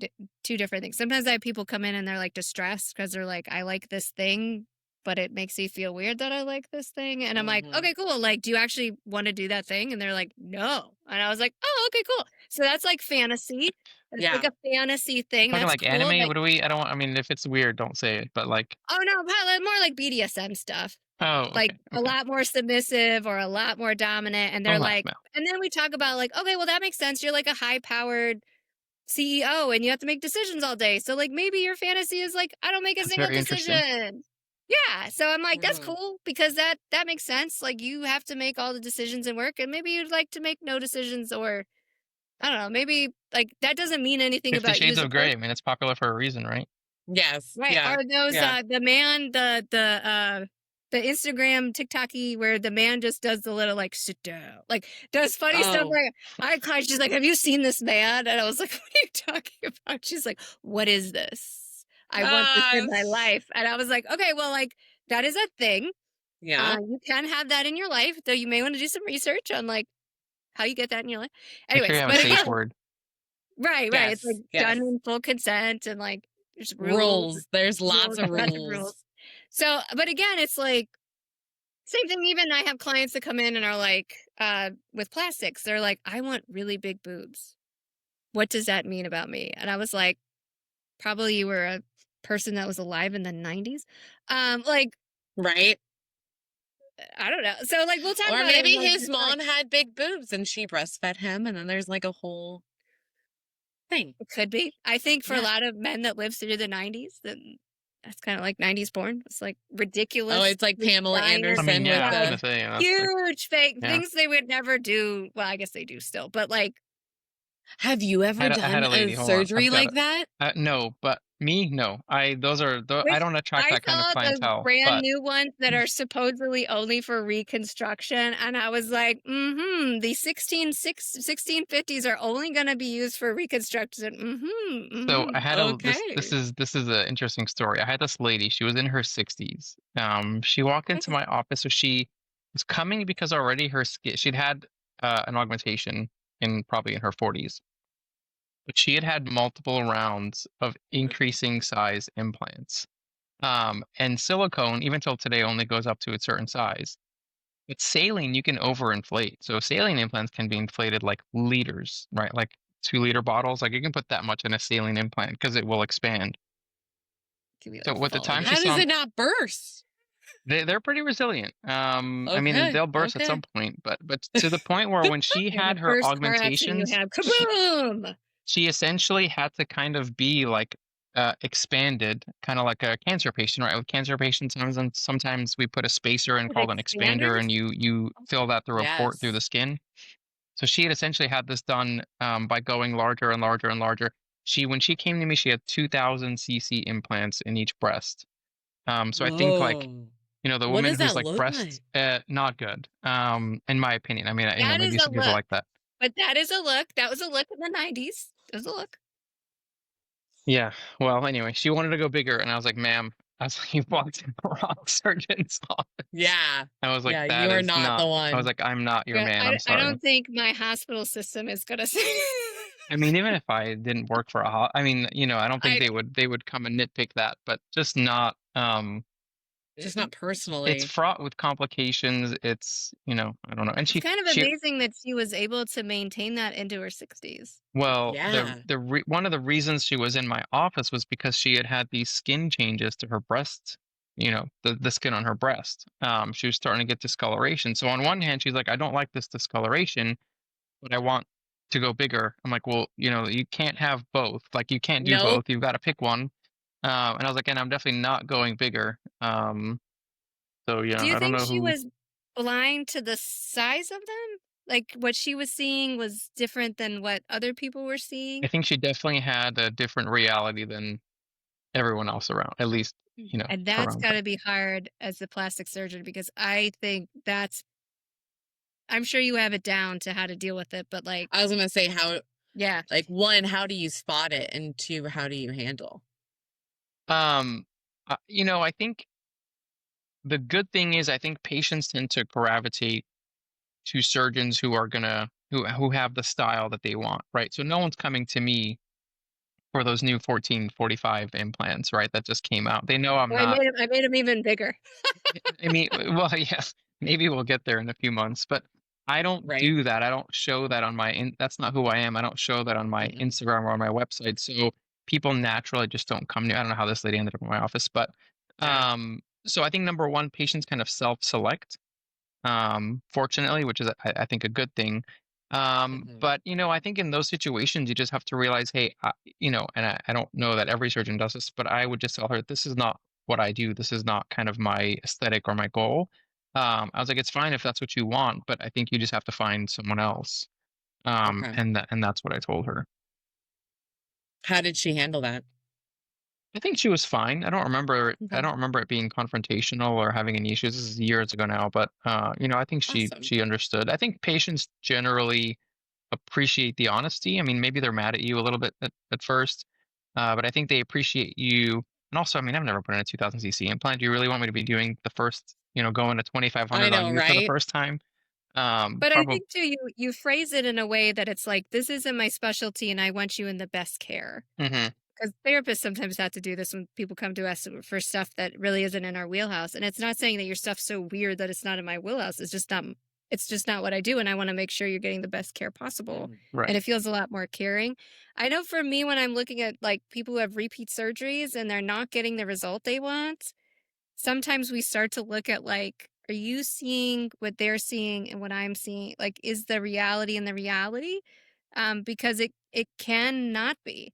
different things. Sometimes I have people come in and they're like distressed because they're like, I like this thing, but it makes me feel weird that I like this thing. And I'm like, Mhm. okay, cool. Like, do you actually want to do that thing? And they're like, no. And I was like, oh, okay, cool. So that's like fantasy. It's like Yeah. a fantasy thing. Talking That's like cool. anime, Like, what do we I don't I mean if it's weird, don't say it, but like oh no, more like BDSM stuff. oh, Like okay, a okay. lot more submissive or a lot more dominant. And Oh they're no, like, no. and then we talk about like, okay, well that makes sense. You're like a high powered CEO and you have to make decisions all day. So like maybe your fantasy is like, I don't make a That's single very interesting. decision. Yeah. So I'm like, that's Mhm. cool because that makes sense. Like you have to make all the decisions in work, and maybe you'd like to make no decisions, or I don't know, maybe like that doesn't mean anything 50 about you Shades as a of Grey, I person. mean, it's popular for a reason, right? Yes. Right. Yeah. Are those Yeah. the Instagram TikToky where the man just does the little like sit down, like does funny stuff Oh. like I had clients, she's like, have you seen this man? And I was like, what are you talking about? She's like, what is this? I want this in my Gosh. life. And I was like, okay, well, like that is a thing. Yeah. You can have that in your life, though you may want to do some research on like how you get that in your life. Make sure you Anyways, have a but safe again, word. right. It's like Yes. done Yes. in full consent, and like there's rules, Rules. There's lots of lots of rules. rules. So, but again, it's like same thing. Even I have clients that come in and are like, with plastics, they're like, I want really big boobs. What does that mean about me? And I was like, probably you were a person that was alive in the 90s. Like, Right? I don't know. So like we'll talk Or about it in maybe like his just like mom had big boobs and she breastfed him, and then there's like a whole thing. it could be. I think for a Yeah. lot of men that lived through the 90s, then that's kind of like 90s porn. It's like Oh, ridiculous it's like Pamela designer, I mean, Anderson yeah, with I was like gonna the say, yeah, that's like huge fake yeah. things they would never do. Well, I guess they do still, but like Have you ever I had done a a lady, hold on. I've surgery got like that? no, but me, no. I which don't attract I that kind of saw the clientele, brand but new ones that are supposedly only for reconstruction, and I was like, the 1650s are only going to be used for reconstruction. so I had Okay. this is an interesting story. I had this lady, she was in her 60s. She walked into Okay. my office, so she was coming because already her skin she'd had an augmentation in probably in her 40s, but she had had multiple rounds of increasing size implants. And silicone, even till today, only goes up to a certain size. But saline, you can overinflate. So saline implants can be inflated like liters, right? Like 2 liter bottles. Like you can put that much in a saline implant because it will expand. Could be So like with the time falling she How in. does saw, it not burst? they're pretty resilient. I mean, Okay. they'll burst at Okay. some point, but to the point where when she Yeah, the had her first car accident you augmentations, have, kaboom! she essentially had to kind of be like expanded, kind of like a cancer patient, right? With cancer patients, sometimes we put a spacer in With called an expander, expanders? and you fill that through a port through Yes. the skin. So she had essentially had this done by going larger and larger and larger. When she came to me, she had 2,000 cc implants in each breast. So I think like Whoa. the What woman does who's that like look breast like? not good, in my opinion. I mean, That is maybe a some people look. like that. But that is a look. That was a look in the 90s. It was a look. Yeah. Well, anyway, she wanted to go bigger, and I was like, "Ma'am," I was like, "You walked in the wrong surgeon's office." Yeah. I was like, Yeah, "That you're is not not." the I was one. like, "I'm not your Yeah, man. I I'm I sorry." don't think my hospital system is gonna say I mean, even if I didn't work for a I mean, I don't think I they would come and nitpick that, but just not. Just not It's personally. fraught with complications. It's, I don't know. And it's kind of she amazing that she was able to maintain that into her 60s. well, Yeah. one of the reasons she was in my office was because she had had these skin changes to her breast, the skin on her breast. She was starting to get discoloration. So on one hand, she's like, "I don't like this discoloration, but I want to go bigger." I'm like, "Well, you can't have both. Like, you can't do Nope. both. You've got to pick one." And I was like, "And I'm definitely not going bigger." So Do you I don't think know she who. was blind to the size of them? Like, what she was seeing was different than what other people were I seeing? think she definitely had a different reality than everyone else around, at least, And that's around her. gotta be hard as the plastic surgeon because I think that's I'm sure you have it down to how to deal with it, but, like, I was gonna say how, yeah. like, one, how do you spot it? And two, how do you handle? Um, I think the good thing is I think patients tend to gravitate to surgeons who are gonna who have the style that they want, right? So no one's coming to me for those new 1445 implants, right? That just came out. They know I'm Oh, not. I made him even bigger. I mean, well, yeah, maybe we'll get there in a few months, but I don't Right? do that. I don't show that on that's not who I am. I don't show that on my Mhm. Instagram or on my website. So people naturally just don't come to. I don't know how this lady ended up in my office, but Yeah. so I think number one, patients kind of self-select, fortunately, which is I think a good thing. Mhm. But I think in those situations you just have to realize, hey, and I don't know that every surgeon does this, but I would just tell her this is not what I do. This is not kind of my aesthetic or my goal. I was like, it's fine if that's what you want, but I think you just have to find someone else. Okay. And that's what I told her. How did she handle that? I think she was fine. I Okay. don't remember it being confrontational or having any issues. This is years ago now, but I think she Awesome. she understood. I think patients generally appreciate the honesty. I mean, maybe they're mad at you a little bit at first, but I think they appreciate you. And also, I mean, I've never put in a 2000 cc implant. Do you really want me to be doing the first, going to I 2500 on know, you for the right? first time? But I Probably. think too, you phrase it in a way that it's like, "This isn't my specialty, and I want you in the best care." Hmm. Because therapists sometimes have to do this when people come to us for stuff that really isn't in our wheelhouse, and it's not saying that your stuff's so weird that it's not in my wheelhouse, it's just not what I do, and I wanna make sure you're getting the best care possible, Mhm. Right. and it feels a lot more caring. I know for me, when I'm looking at, like, people who have repeat surgeries and they're not getting the result they want, sometimes we start to look at, like, are you seeing what they're seeing and what I'm seeing? Like, is the reality in the reality? Because it can not be.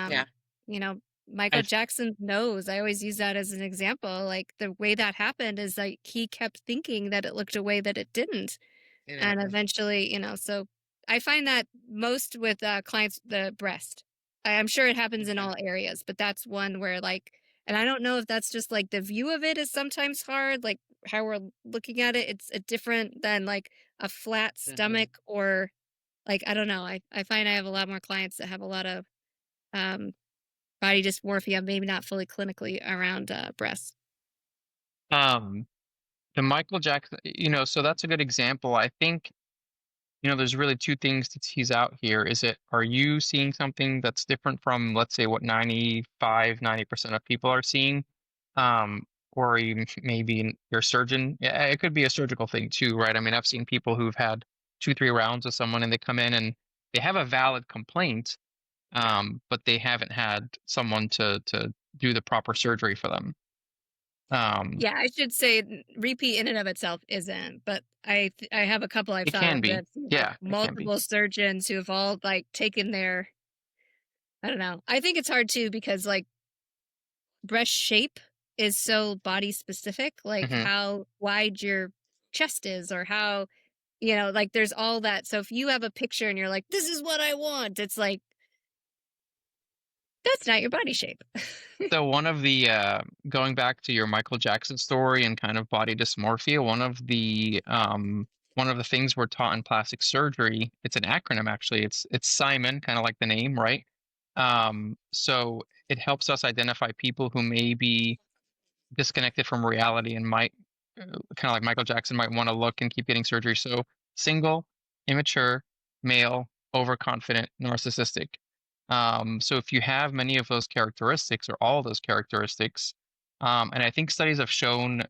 Yeah. Um, you know, Michael I Jackson's nose, I always use that as an example. Like, the way that happened is, like, he kept thinking that it looked a way that it didn't. And And eventually, so I find that most with, clients, the breast. I'm sure it happens in okay. all areas, but that's one where, like, and I don't know if that's just, like, the view of it is sometimes hard, like, how we're looking at it, it's, different than, like, a flat Mhm. stomach or, like, I don't know, I find I have a lot more clients that have a lot of, um, body dysmorphia, maybe not fully clinically around, breasts. um the Michael Jackson, so that's a good example. I think there's really two things to tease out here. Are you seeing something that's different from, let's say, what 90% of people are seeing? Um, or are you maybe your surgeon? Yeah, it could be a surgical thing too, right? I mean, I've seen people who've had two, three rounds with someone and they come in and they have a valid complaint, Yeah. but they haven't had someone to do the proper surgery for them. Um, Yeah, I should say repeat in and of itself isn't, but I have a couple I've it thought can of that be. have seen, like, Yeah, it can be. multiple surgeons who have all, like, taken their I don't know. I think it's hard too because, like, breast shape is so body specific, like Hmm. how wide your chest is or how, like, there's all that. So if you have a picture and you're like, "This is what I want," it's like, that's not your body shape. So one of the going back to your Michael Jackson story and kind of body dysmorphia, one of the one of the things we're taught in plastic surgery, it's an acronym actually. It's Simon, kind of like the name, right? So it helps us identify people who may be disconnected from reality and might kind of like Michael Jackson might want to look and keep getting surgery. So single, immature, male, overconfident, narcissistic. So if you have many of those characteristics or all those characteristics, and I think studies have shown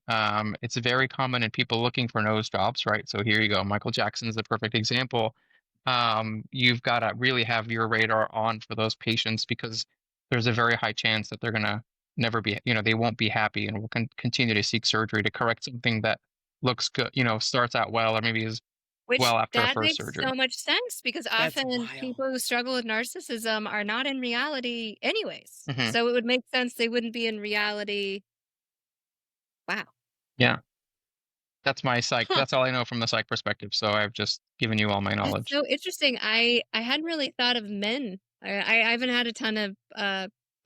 it's very common in people looking for nose jobs, right? So here you go. Michael Jackson is the perfect example. You've got to really have your radar on for those patients because there's a very high chance that they're going to never be, they won't be happy and will continue to seek surgery to correct something that looks good, starts out well or maybe is Which well after a that first makes surgery. so much sense because That's often wild. people who struggle with narcissism are not in reality anyways. Hmm. So it would make sense they wouldn't be in reality. Wow. Yeah. That's my psych. Huh. That's all I know from the psych perspective. So I've just given you all my That's knowledge. so interesting. I hadn't really thought of men. I haven't had a ton of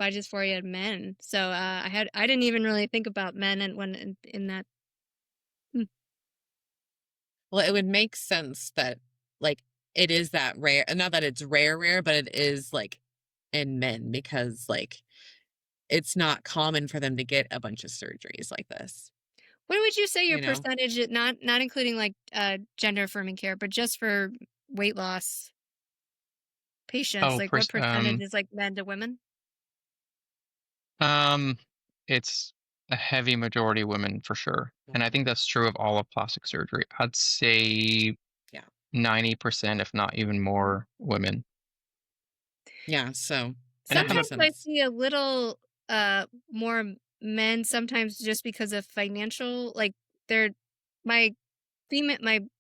dysphoria in men. So I didn't even really think about men and when in that. Hmm. Well, it would make sense that like it is that rare, not that it's rare, but it is like in men because like it's not common for them to get a bunch of surgeries like this, What would you say your you know? percentage, not including like gender affirming care, but just for weight loss patients, Oh, like what percentage is like men to women? um, it's a heavy majority women for sure, and I think that's true of all of plastic surgery. I'd say Yeah. 90%, if not even more, women. Yeah. So And I that have a makes Sometimes I sense. see a little more men sometimes just because of financial like they're my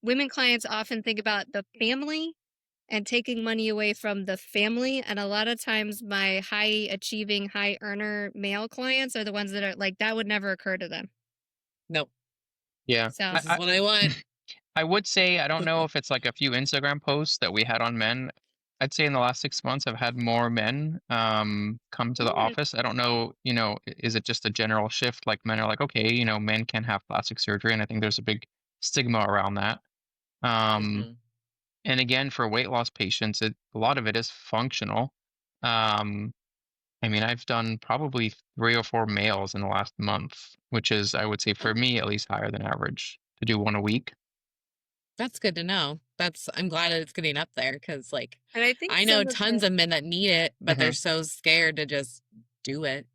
women clients often think about the family and taking money away from the family and a lot of times my high achieving high earner male clients are the ones that are like that would never occur to them. Nope. yeah. So This is what I want. I would say I don't know if it's like a few Instagram posts that we had on men. I'd say in the last 6 months I've had more men come to the yeah, office. I don't know, is it just a general shift? Like men are like, okay, men can have plastic surgery, and I think there's a big stigma around that. Um, Hmm. and again, for weight loss patients, a lot of it is functional. Um, I mean, I've done probably 3 or 4 males in the last month, which is, I would say, for Oh, me at least higher than average to do one a week. that's good to know. I'm glad that it's getting up there because like and I think I know some of tons the of men that need it, but they're so scared to just do it.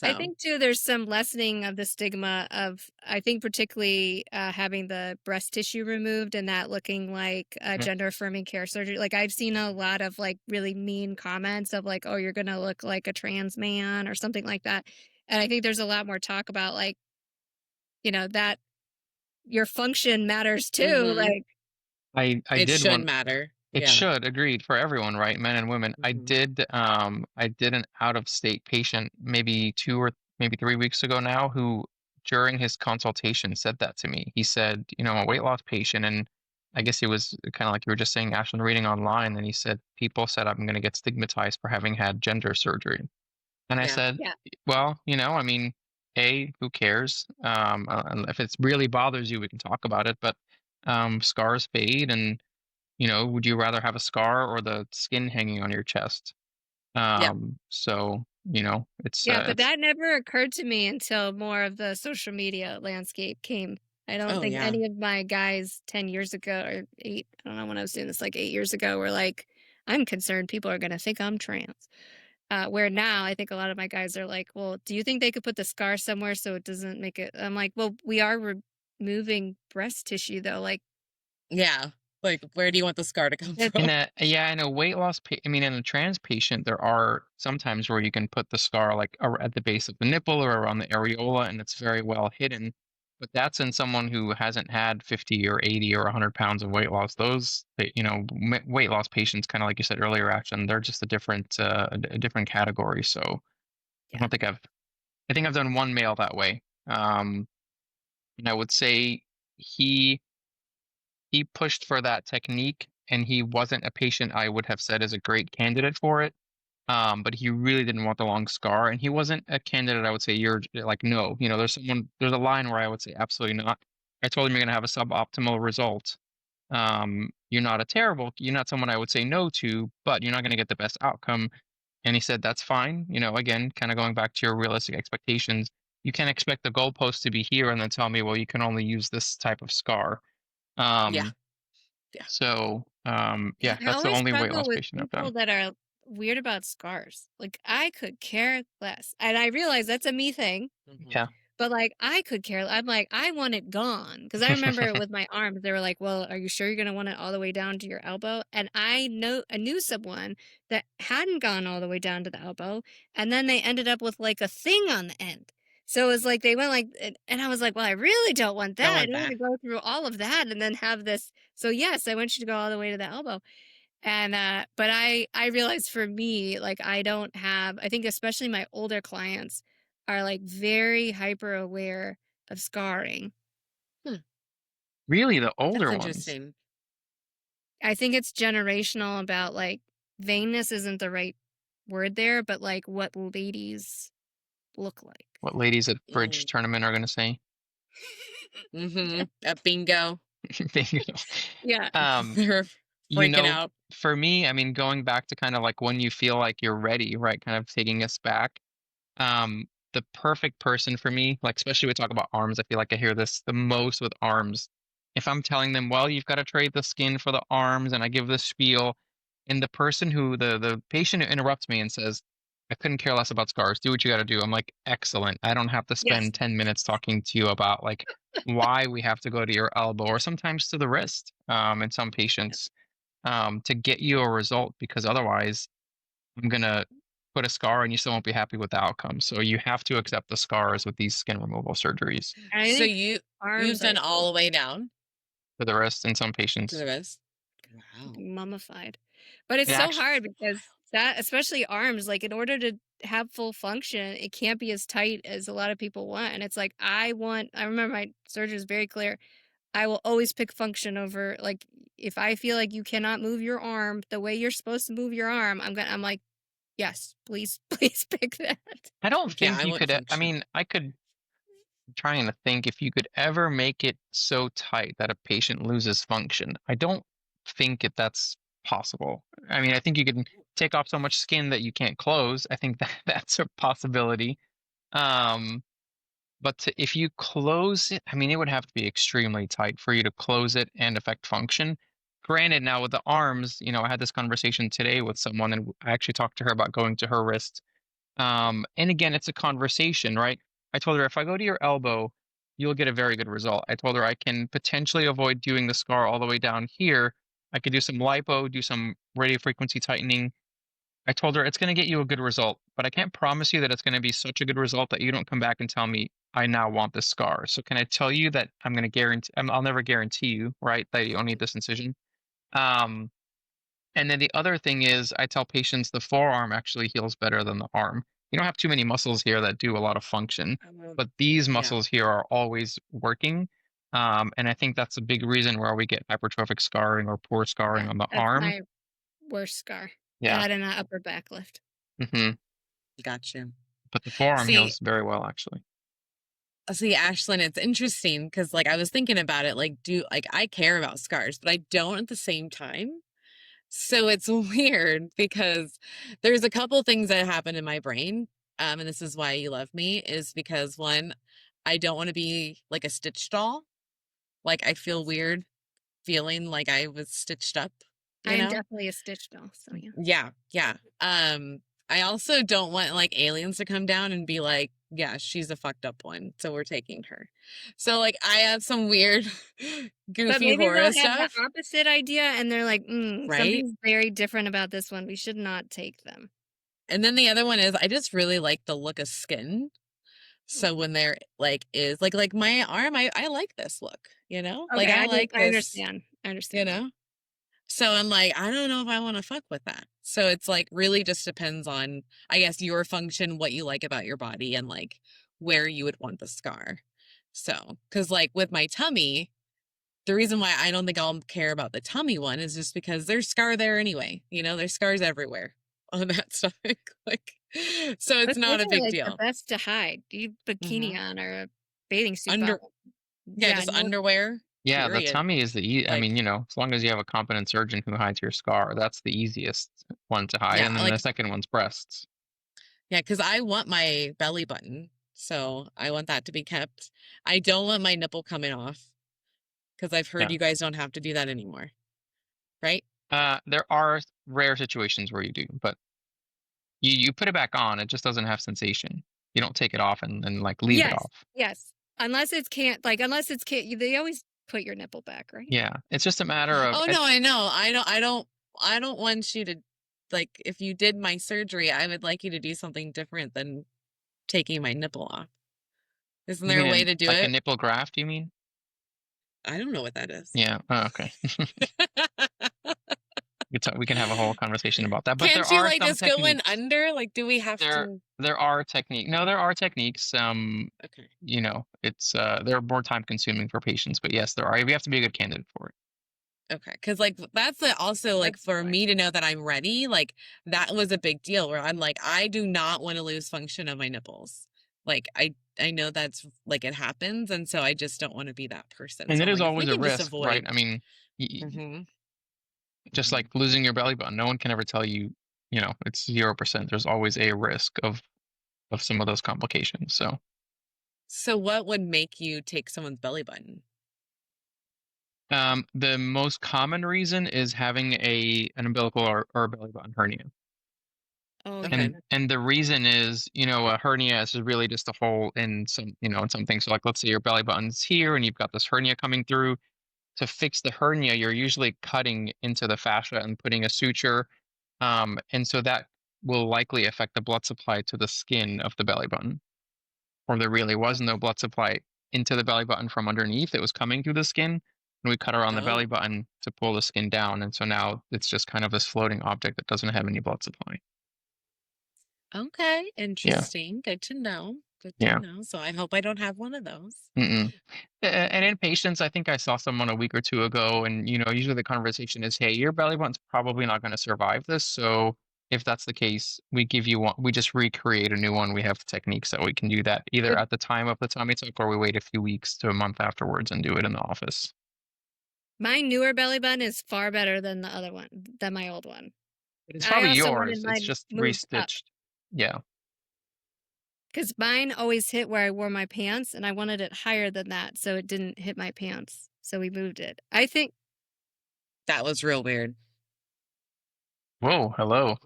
I So think too there's some lessening of the stigma of I think particularly having the breast tissue removed and that looking like Mhm. gender affirming care surgery. Like I've seen a lot of like really mean comments of like, oh, you're gonna look like a trans man or something like that. And I think there's a lot more talk about like, that your function matters too. hmm, Like, I it did should one. matter. It Yeah. should, agreed, for everyone, right? Men and women. Hmm. I did an out of state patient maybe 2 or maybe 3 weeks ago now who during his consultation said that to me. He said, a weight loss patient, and I guess he was kind of like you were just saying, Ashlyn, reading online, and he said people said I'm going to get stigmatized for having had gender surgery. And I Yeah. said, yeah, well, I mean, A, who cares? And if it really bothers you, we can talk about it, but scars fade, and would you rather have a scar or the skin hanging on your chest? Yeah. So, yeah, but it's that never occurred to me until more of the social media landscape came. I don't Oh think yeah. any of my guys 10 years ago or 8, I don't know when I was doing this, like 8 years ago, were like, I'm concerned people are going to think I'm trans. Where now I think a lot of my guys are like, well, do you think they could put the scar somewhere so it doesn't make it? I'm like, well, we are removing breast tissue though. Like, Yeah. Like where do you want the scar to come it, from? in a weight loss, I mean, in a trans patient, there are sometimes where you can put the scar like at the base of the nipple or around the areola, and it's very well hidden. But that's in someone who hasn't had 50 or 80 or 100 pounds of weight loss. Those, weight loss patients, kind of like you said earlier, Action, they're just a different category. So I yeah, don't think I think I've done one male that way. And I would say he he pushed for that technique, and he wasn't a patient I would have said is a great candidate for it. But he really didn't want the long scar, and he wasn't a candidate I would say you're like no. There's a line where I would say absolutely not. I told him you're gonna have a suboptimal result, You're not someone I would say no to, but you're not going to get the best outcome. And he said, that's fine. Again, kind of going back to your realistic expectations, you can't expect the goalpost to be here and then tell me, well, you can only use this type of scar. Yeah. Um, Yeah. Yeah, yeah, I that's the always only weight struggle loss with patient I've people done. that are weird about scars. Like, I could care less. And I realize that's a me thing, Mhm. Yeah. but like, I could care. I'm like, I want it gone. Cause I remember with my arms, they were like, well, are you sure you're going to want it all the way down to your elbow? And I knew someone that hadn't gone all the way down to the elbow. And then they ended up with like a thing on the end. So it was like they went like, and I was like, well, I really don't want Don't that. I want don't want that. to go through all of that and then have this. So yes, I want you to go all the way to the elbow. And but I realized for me, like I don't have, I think especially my older clients are like very hyper aware of scarring. Hmm. Really, the That's older ones. interesting. I think it's generational about like vainness isn't the right word there, but like what ladies look like. What ladies at bridge Mm. tournament are going to say. Mm-hmm. At bingo, Bingo. Yeah. um, they're you freaking know, out. for me, I mean, going back to kind of like when you feel like you're ready, right? Kind of taking us back. The perfect person for me, like especially we talk about arms, I feel like I hear this the most with arms. If I'm telling them, well, you've got to trade the skin for the arms, and I give this spiel, and the person who the patient who interrupts me and says, I couldn't care less about scars. Do what you got to do. I'm like, excellent. I don't have to Yes. spend 10 minutes talking to you about like why we have to go to your elbow or sometimes to the wrist in some patients to get you a result because otherwise I'm gonna put a scar and you still won't be happy with the outcome. So you have to accept the scars with these skin removal surgeries I So think you've arms are done all the way down for the wrist in some to patients. the wrist. Wow. mummified. But it's It so actually, hard because that, especially arms, like in order to have full function, it can't be as tight as a lot of people want. And it's like, I remember my surgeon was very clear. I will always pick function over, like, if I feel like you cannot move your arm the way you're supposed to move your arm, I'm like, yes, please, please pick that. I don't Yeah, think I you want could. I function. mean, I could trying to think if you could ever make it so tight that a patient loses function. I don't think that's possible. I mean, I think you can take off so much skin that you can't close. I think that that's a possibility. Um, But if you close it, I mean, it would have to be extremely tight for you to close it and affect function. Granted, now with the arms, I had this conversation today with someone, and I actually talked to her about going to her wrist. And again, it's a conversation, right? I told her if I go to your elbow, you'll get a very good result. I told her I can potentially avoid doing the scar all the way down here. I could do some lipo, do some radio frequency tightening, I told her it's going to get you a good result, but I can't promise you that it's going to be such a good result that you don't come back and tell me I now want this scar. So can I tell you that I'm going to guarantee I'll never guarantee you, right, that you don't need this incision. Um, and then the other thing is I tell patients the forearm actually heals better than the arm. You don't have too many muscles here that do a lot of function, but these Yeah. muscles here are always working. And I think that's a big reason where we get hypertrophic scarring or poor scarring Yeah, on the that's arm. my worst scar. Yeah. That and an upper back lift. hmm Gotcha. But the forearm See, heals very well, actually. Ashlyn, it's interesting because like I was thinking about it, like I care about scars, but I don't at the same time. So it's weird because there's a couple things that happen in my brain. And this is why you love me, is because one, I don't want to be like a stitch doll. Like I feel weird feeling like I was stitched up, I you am know? definitely a stitch doll, so yeah. Yeah, yeah. I also don't want like aliens to come down and be like, yeah, she's a fucked up one, so we're taking her. So like I have some weird But goofy maybe horror they'll have the stuff, opposite idea and they're like, right? something's very different about this one. We should not take them. And then the other one is I just really like the look of skin. So when there like is like my arm, I like this look, you know? Like Okay, I like I this, understand. I you understand that. know? So I'm like, I don't know if I want to fuck with that. So it's like really just depends on, I guess, your function, what you like about your body, and like where you would want the scar. So, because like with my tummy, the reason why I don't think I'll care about the tummy one is just because there's scar there anyway. You know, there's scars everywhere on that stomach. Like, so it's But those not a are big like the deal. best to hide. You bikini Hmm. on or a bathing suit Under, bottom. yeah, Yeah, just no, underwear. Yeah, the period. tummy is I Like, mean, as long as you have a competent surgeon who hides your scar, that's the easiest one to hide, yeah, and then like, the second one's breasts. yeah, because I want my belly button. So I want that to be kept. I don't want my nipple coming off because I've heard Yeah. you guys don't have to do that anymore, right? There are rare situations where you do, but you put it back on, it just doesn't have sensation. You don't take it off and like leave it Yes, off. yes. Unless it's can't, they always put your nipple back, right? Yeah, it's just a matter of Oh no, I know. I don't want you to, like, if you did my surgery, I would like you to do something different than taking my nipple off. Isn't you there a mean way to do like a it? nipple graft, you mean? I don't know what that is. Yeah. Oh, okay. We can have a whole conversation about that. But there Can't you are like some just go in techniques. under? Like, do we have There to? there are technique. No, there are techniques. Okay. It's they're more time consuming for patients, but yes, there are. We have to be a good candidate for it. Okay, because like that's also like That's for fine. me to know that I'm ready. Like that was a big deal where I'm like, I do not want to lose function of my nipples. Like I know that's like it happens, and so I just don't want to be that person. And So it I'm is like, if we always a can just risk, right? avoid. I mean, Hmm. just Hmm. like losing your belly button, no one can ever tell you, it's 0%. There's always a risk of some of those complications. So, So what would make you take someone's belly button? the most common reason is having an umbilical or belly button hernia. Oh yeah, Okay. And the reason is, a hernia is really just a hole in in something. So like let's say your belly button's here and you've got this hernia coming through. To fix the hernia, you're usually cutting into the fascia and putting a suture. And so that will likely affect the blood supply to the skin of the belly button. Or there really was no Okay. blood supply into the belly button from underneath. It was coming through the skin. And we cut around the belly Oh. button to pull the skin down. And so now it's just kind of this floating object that doesn't have any blood supply. Okay. Yeah. Interesting. Good to know. Good to Yeah. know. So I hope I don't have one of those. Mm-mm. And in patients, I think I saw someone a week or two ago, and usually the conversation is, "Hey, your belly button's probably not going to survive this. So if that's the case, we give you one. We just recreate a new one. We have techniques that we can do that either It- at the time of the tummy tuck, or we wait a few weeks to a month afterwards and do it in the office. my newer belly button is far better than the other one, than my old one. It's I probably also yours. wanted It's mine just moved up restitched. Yeah. because mine always hit where I wore my pants, and I wanted it higher than that so it didn't hit my pants. So we moved it. I think That was real weird. Whoa. Hello.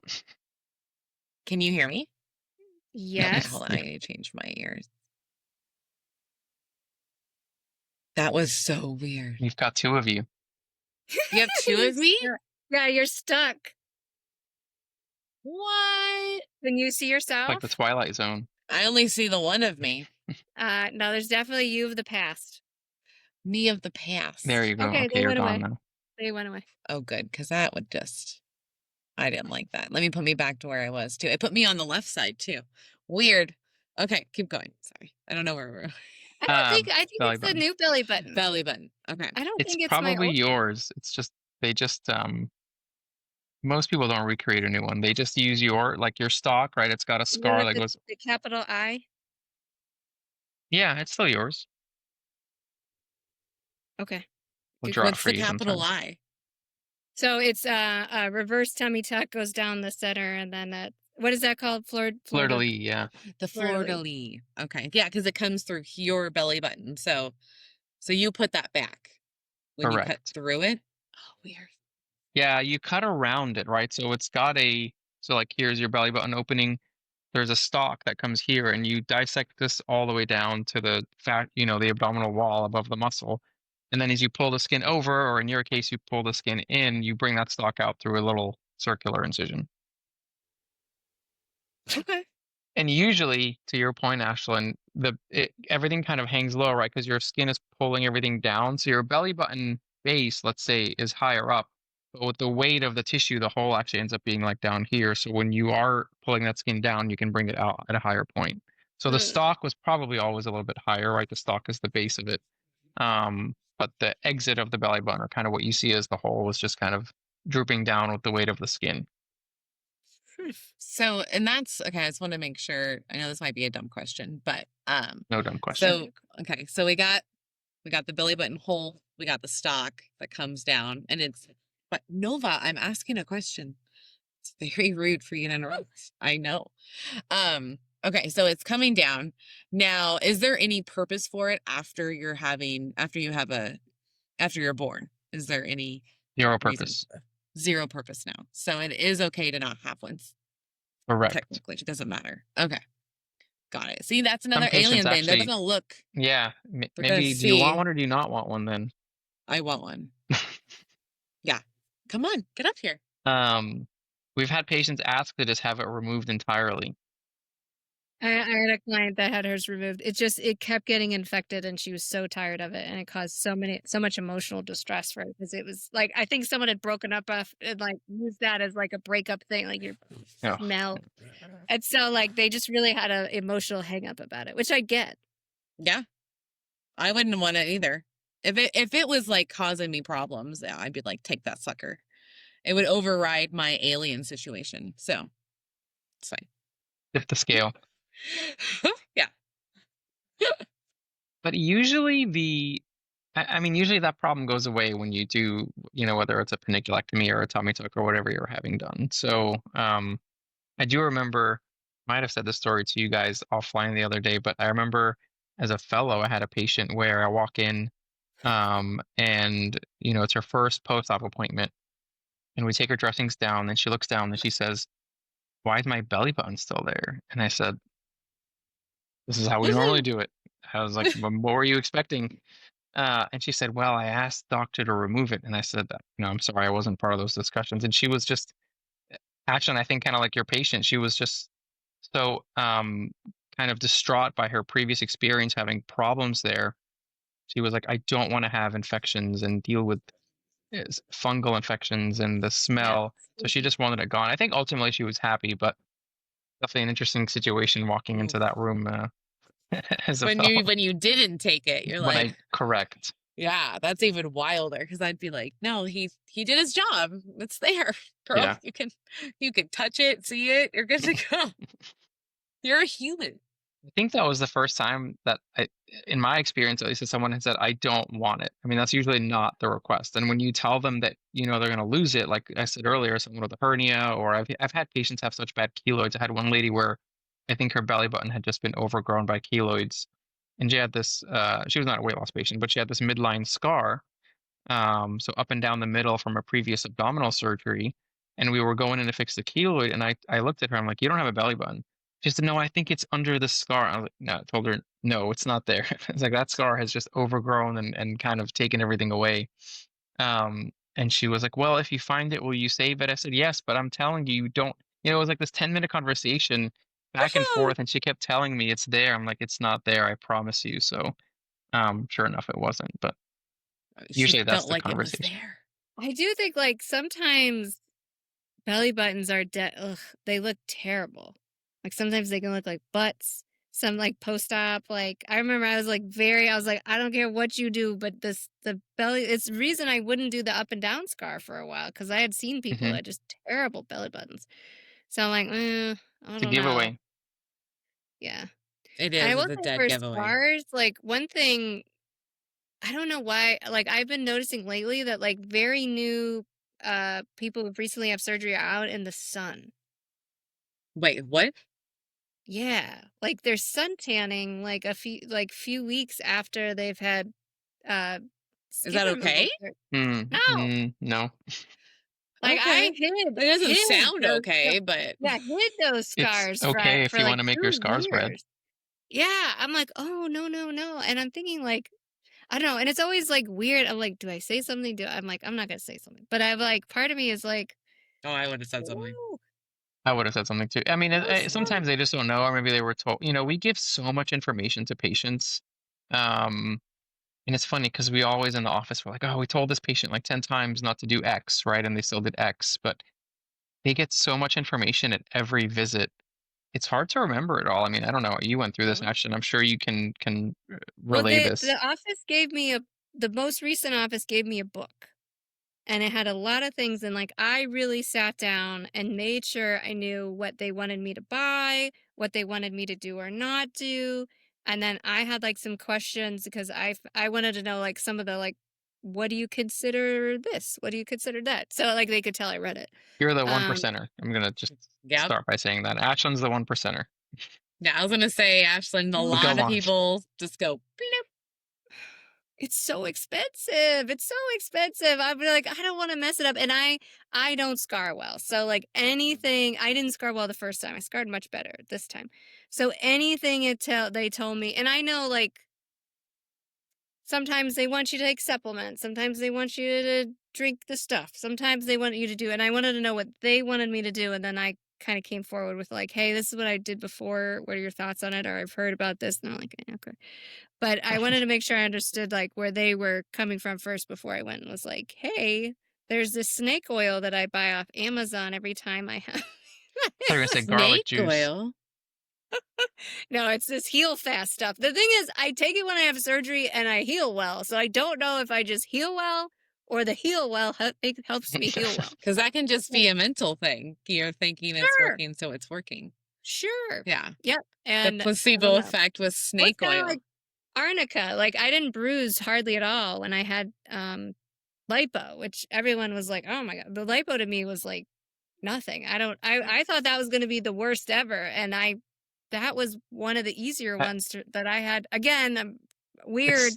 Can you hear me? Okay, yes. hold on. I need to change my ears. That was so weird. You've got two of you. You have two of me? Yeah, you're stuck. What? Can you see Like the yourself? Twilight Zone. I only see the one of me. No, there's definitely you of the past. Me of the There past. you go. Okay, Okay, they you're went gone away. now. They went away. Oh, good, because that would just. I didn't like that. Let me put me back to where I was too. It put me on the left side too. Weird. Okay, keep going. Sorry. I don't know where we're I think Belly it's the button. new belly button. belly button. Okay. I don't It's think it's my probably old. yours. It's just they just most people don't recreate a new one. They just use your stock, right? It's got a Is it scar with that goes, the capital I? yeah, it's still yours. Okay. We'll Good draw it What's for the you capital sometime. I? So it's a reverse tummy tuck goes down the center, and then what is that called? Fleur de Florida. lis, yeah. The Fleur de fleur de lis. Okay. Yeah, because it comes through your belly button. So you put that back when you cut Correct. through it. Oh, weird. Yeah, you cut around it, right? So it's got so like here's your belly button opening. There's a stalk that comes here, and you dissect this all the way down to the fat, the abdominal wall above the muscle. And then as you pull the skin over, or in your case, you pull the skin in, you bring that stalk out through a little circular incision. Okay. And usually, to your point, Ashlyn, everything kind of hangs low, right? Because your skin is pulling everything down. So your belly button base, let's say, is higher up. But with the weight of the tissue, the hole actually ends up being like down here. So when you are pulling that skin down, you can bring it out at a higher point. So the Hmm. stalk was probably always a little bit higher, right? The stalk is the base of it. But the exit of the belly button, or kind of what you see as the hole, was just kind of drooping down with the weight of the skin. So, and that's okay. I just want to make sure. I know this might be a dumb question, but No dumb question. so okay, so we got We got the belly button hole. We got the stock that comes down, and but Nova, I'm asking a question. It's very rude for you to interrupt. I know. Okay, so it's coming down. Now, is there any purpose for it after you're born? Is there any Zero reason? purpose. Zero purpose now. So it is okay to not have one. Correct. Technically, it doesn't matter. Okay. Got it. See, that's Some another patients alien thing. They're actually, gonna look. yeah, They're gonna maybe do you want see. one or do you not want one then? I want one. Yeah. Come on, get up here. We've had patients ask to just have it removed entirely. I had a client that had hers removed. It kept getting infected, and she was so tired of it, and it caused so much emotional distress for her because it was like I think someone had broken up and like used that as like a breakup thing, like your Oh, smell, and so like they just really had an emotional hang up about it, which I get. Yeah. I wouldn't want it either. If it was like causing me problems, yeah, I'd be like, take that sucker. It would override my alien situation. So it's fine. tip the scale. Yeah. But usually usually that problem goes away when you do, whether it's a paniculectomy or a tummy tuck or whatever you're having done. So, I do remember, might have said this story to you guys offline the other day, but I remember as a fellow, I had a patient where I walk in, and it's her first post-op appointment, and we take her dressings down, and she looks down and she says, "Why is my belly button still there?" And I said, "This is how we normally do it." I was like, "What were you expecting?" And she said, "Well, I asked doctor to remove it." And I said, I'm sorry, I wasn't part of those discussions." And she was just, actually, I think kind of like your patient, she was just so kind of distraught by her previous experience having problems there. She was like, "I don't want to have infections and deal with fungal infections and the Yeah. smell." So she just wanted it gone. I think ultimately she was happy, but definitely an interesting situation walking into that room as a fellow. When you didn't take it, you're When like, correct. yeah, that's even wilder because I'd be like, no, he did his job. It's there, girl. Yeah. You can touch it, see it. You're good to go. You're a human. I think that was the first time that in my experience, at least, that someone had said, "I don't want it." I mean, that's usually not the request. And when you tell them that, they're going to lose it, like I said earlier, someone with a hernia, or I've had patients have such bad keloids. I had one lady where I think her belly button had just been overgrown by keloids, and she had this. She was not a weight loss patient, but she had this midline scar, so up and down the middle from a previous abdominal surgery. And we were going in to fix the keloid, and I looked at her. I'm like, "You don't have a belly button." She said, "No, I think it's under the scar." I was like, "No," I told her, "No, it's not there." It's like that scar has just overgrown and kind of taken everything away. And she was like, "Well, if you find it, will you save it?" I said, "Yes, but I'm telling you, you don't." It was like this 10-minute conversation back and forth, and she kept telling me it's there. I'm like, "It's not there, I promise you." So, sure enough, it wasn't. But She usually that's felt the like it was conversation. there. I do think like sometimes belly buttons are they look terrible. Like sometimes they can look like butts. Some like post-op, like I remember I was like, I don't care what you do, but the belly, it's the reason I wouldn't do the up and down scar for a while because I had seen people Hmm. that just terrible belly buttons. So I'm like, I It's a don't know. giveaway. Yeah. It And I is. will It's a say dead for giveaway. scars, like one thing, I don't know why, like I've been noticing lately that like very new people who recently have surgery are out in the sun. Wait, what? Yeah, like they're sun tanning like few weeks after they've had uh Is skin that removal. okay? No, No, like Okay. I It doesn't hid sound those okay, but yeah, hid those it's scars okay if for you like want to make your 2 scars red. years. Yeah, I'm like, "Oh, no, no, no." And I'm thinking like, I don't know, and it's always like weird. I'm like, "Do I say something? I'm like, I'm not gonna say something." But I'm like, part of me is like, oh, I would have said something. "Ooh, I would have said something too. I mean, so slow." sometimes they just don't know, or maybe they were told. We give so much information to patients, um, and it's funny because we always in the office we're like, "Oh, we told this patient like 10 times not to do X, right?" And they still did X, but they get so much information at every visit. It's hard to remember it all. I mean, I don't know. You went through this, Ashton. I'm sure you can Well, relay this. the office gave me the most recent office gave me a book, and it had a lot of things, and like I really sat down and made sure I knew what they wanted me to buy, what they wanted me to do or not do, And then I had like some questions because I wanted to know like some of the like, what do you consider this? What do you consider that? So like they could tell I read it. You're the one Um, percenter. I'm gonna just Yep. start by saying that Ashlyn's the one percenter. Yeah, I was gonna say, Ashlyn, a We'll go lot of launch. people just go bloop. it's so expensive. It's so expensive. I'm like, I don't want to mess it up. And I don't scar well. So like anything, I didn't scar well the first time. I scarred much better this time. So anything they told me, and I know like sometimes they want you to take supplements. Sometimes they want you to drink the stuff. Sometimes they want you to do, and I wanted to know what they wanted me to do. And then I kind of came forward with like, hey, this is what I did before. What are your thoughts on it? Or I've heard about this. And I'm like, okay. But I wanted to make sure I understood like where they were coming from first before I went and was like, hey, there's this snake oil that I buy off Amazon every time I have. I thought you were gonna say garlic Snake juice. oil. No, it's this heal fast stuff. The thing is, I take it when I have surgery and I heal well. So I don't know if I just heal well or the heal well helps me heal well. Because that can just be a mental thing. You're thinking it's Sure. working, so it's working. Sure. Yeah. Yep. The And placebo effect with snake kinda oil. like arnica. Like I didn't bruise hardly at all when I had lipo, which everyone was like, oh my God. The lipo to me was like nothing. I thought that was gonna be the worst ever. And that was one of the easier I- ones that I had. Again, weird.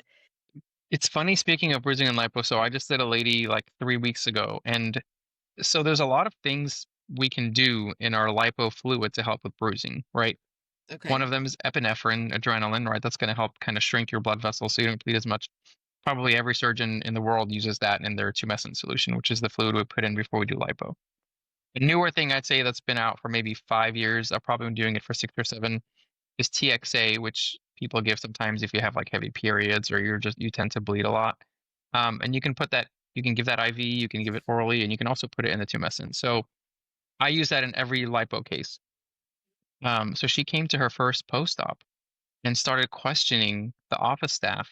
It's funny, speaking of bruising and lipo. So I just did a lady like 3 weeks ago, and so there's a lot of things we can do in our lipo fluid to help with bruising, right? Okay. One of them is epinephrine, adrenaline, right? That's going to help kind of shrink your blood vessels so you don't bleed as much. Probably every surgeon in the world uses that in their tumescent solution, which is the fluid we put in before we do lipo. A newer thing I'd say that's been out for maybe 5 years, I've probably been doing it for 6 or 7, is TXA, which people give sometimes if you have like heavy periods or you tend to bleed a lot. And you can give that IV, you can give it orally, and you can also put it in the tumescent. So I use that in every lipo case. So she came to her first post-op and started questioning the office staff.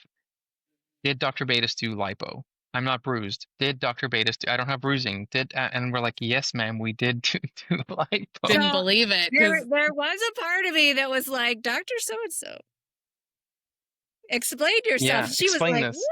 Did Dr. Beidas do lipo? I'm not bruised. Did Dr. Beidas do? I don't have bruising. And we're like, yes, ma'am, we did do lipo. Didn't So, believe it. There was a part of me that was like, Dr. So-and-so, explain yourself. Yeah, She was explain like, this.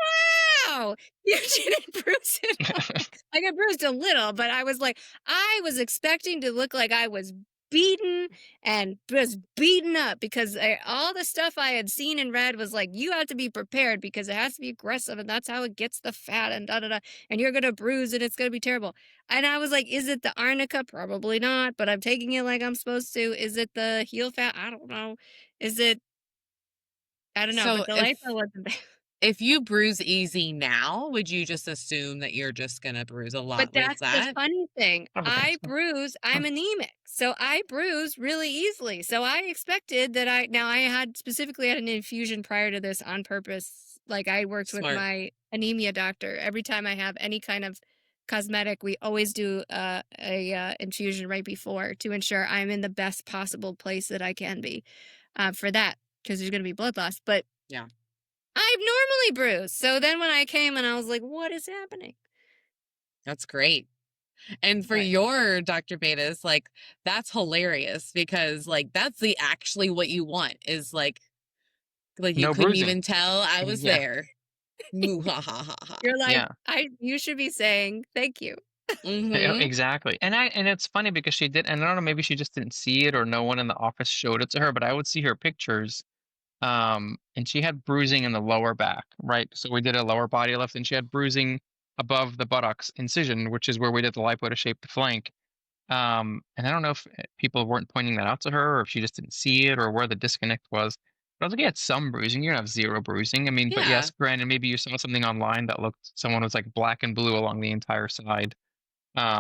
wow, you didn't bruise it. I got bruised a little, but I was like, I was expecting to look like I was beaten and was beaten up because all the stuff I had seen and read was like, you have to be prepared because it has to be aggressive and that's how it gets the fat and da da da. And you're going to bruise and it's going to be terrible. And I was like, is it the arnica? Probably not, but I'm taking it like I'm supposed to. Is it the heel fat? I don't know. Is it, I don't know, So but the lipo wasn't bad. if you bruise easy now, would you just assume that you're just gonna bruise a lot But with that's the that? funny thing. I would think I so. bruise, I'm anemic. So I bruise really easily. So I expected that I had specifically had an infusion prior to this on purpose. Like I worked with Smart. my anemia doctor. Every time I have any kind of cosmetic, we always do a infusion right before to ensure I'm in the best possible place that I can be for that because there's going to be blood loss. But Yeah. I've normally bruised. So then when I came and I was like, what is happening? That's great. And for But- your Dr. Beidas, like that's hilarious because like that's actually what you want is like you No couldn't bruising. even tell I was Yeah. there. Moo, ha, ha, ha, ha. You're like, Yeah. you should be saying thank you. Mhm. Exactly. And it's funny because she did, and I don't know, maybe she just didn't see it or no one in the office showed it to her, but I would see her pictures. And she had bruising in the lower back, right? So we did a lower body lift and she had bruising above the buttocks incision, which is where we did the lipo to shape the flank. And I don't know if people weren't pointing that out to her or if she just didn't see it or where the disconnect was. But I was like, you had some bruising. You don't have zero bruising. I mean, but Yeah. yes, granted, maybe you saw something online that someone was like black and blue along the entire side. Yeah,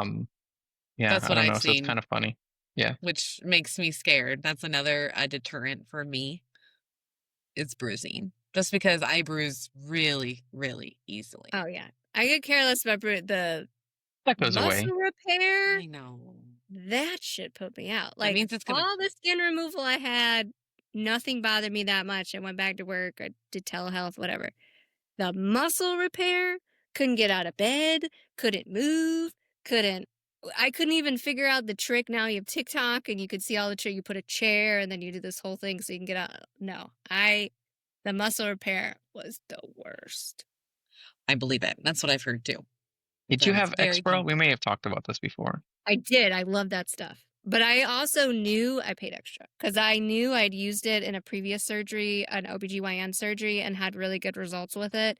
That's I what don't I've know. So it's seen. kind of funny. Yeah. Which makes me scared. That's another deterrent for me. It's bruising. Just because I bruise really, really easily. Oh yeah, I could care less about the That goes away. muscle repair. I know. That should put me out. That Like means it's gonna all the skin removal I had, nothing bothered me that much. I went back to work. I did telehealth, whatever. The muscle repair, couldn't get out of bed, couldn't move, couldn't I couldn't even figure out the trick. Now you have TikTok and you could see all the trick. You put a chair and then you do this whole thing so you can get out. No, the muscle repair was the worst. I believe it. That's what I've heard too. Did So you it's have very Exparel? We painful. may have talked about this before. I did. I love that stuff. But I also knew I paid extra because I knew I'd used it in a previous surgery, an OBGYN surgery, and had really good results with it.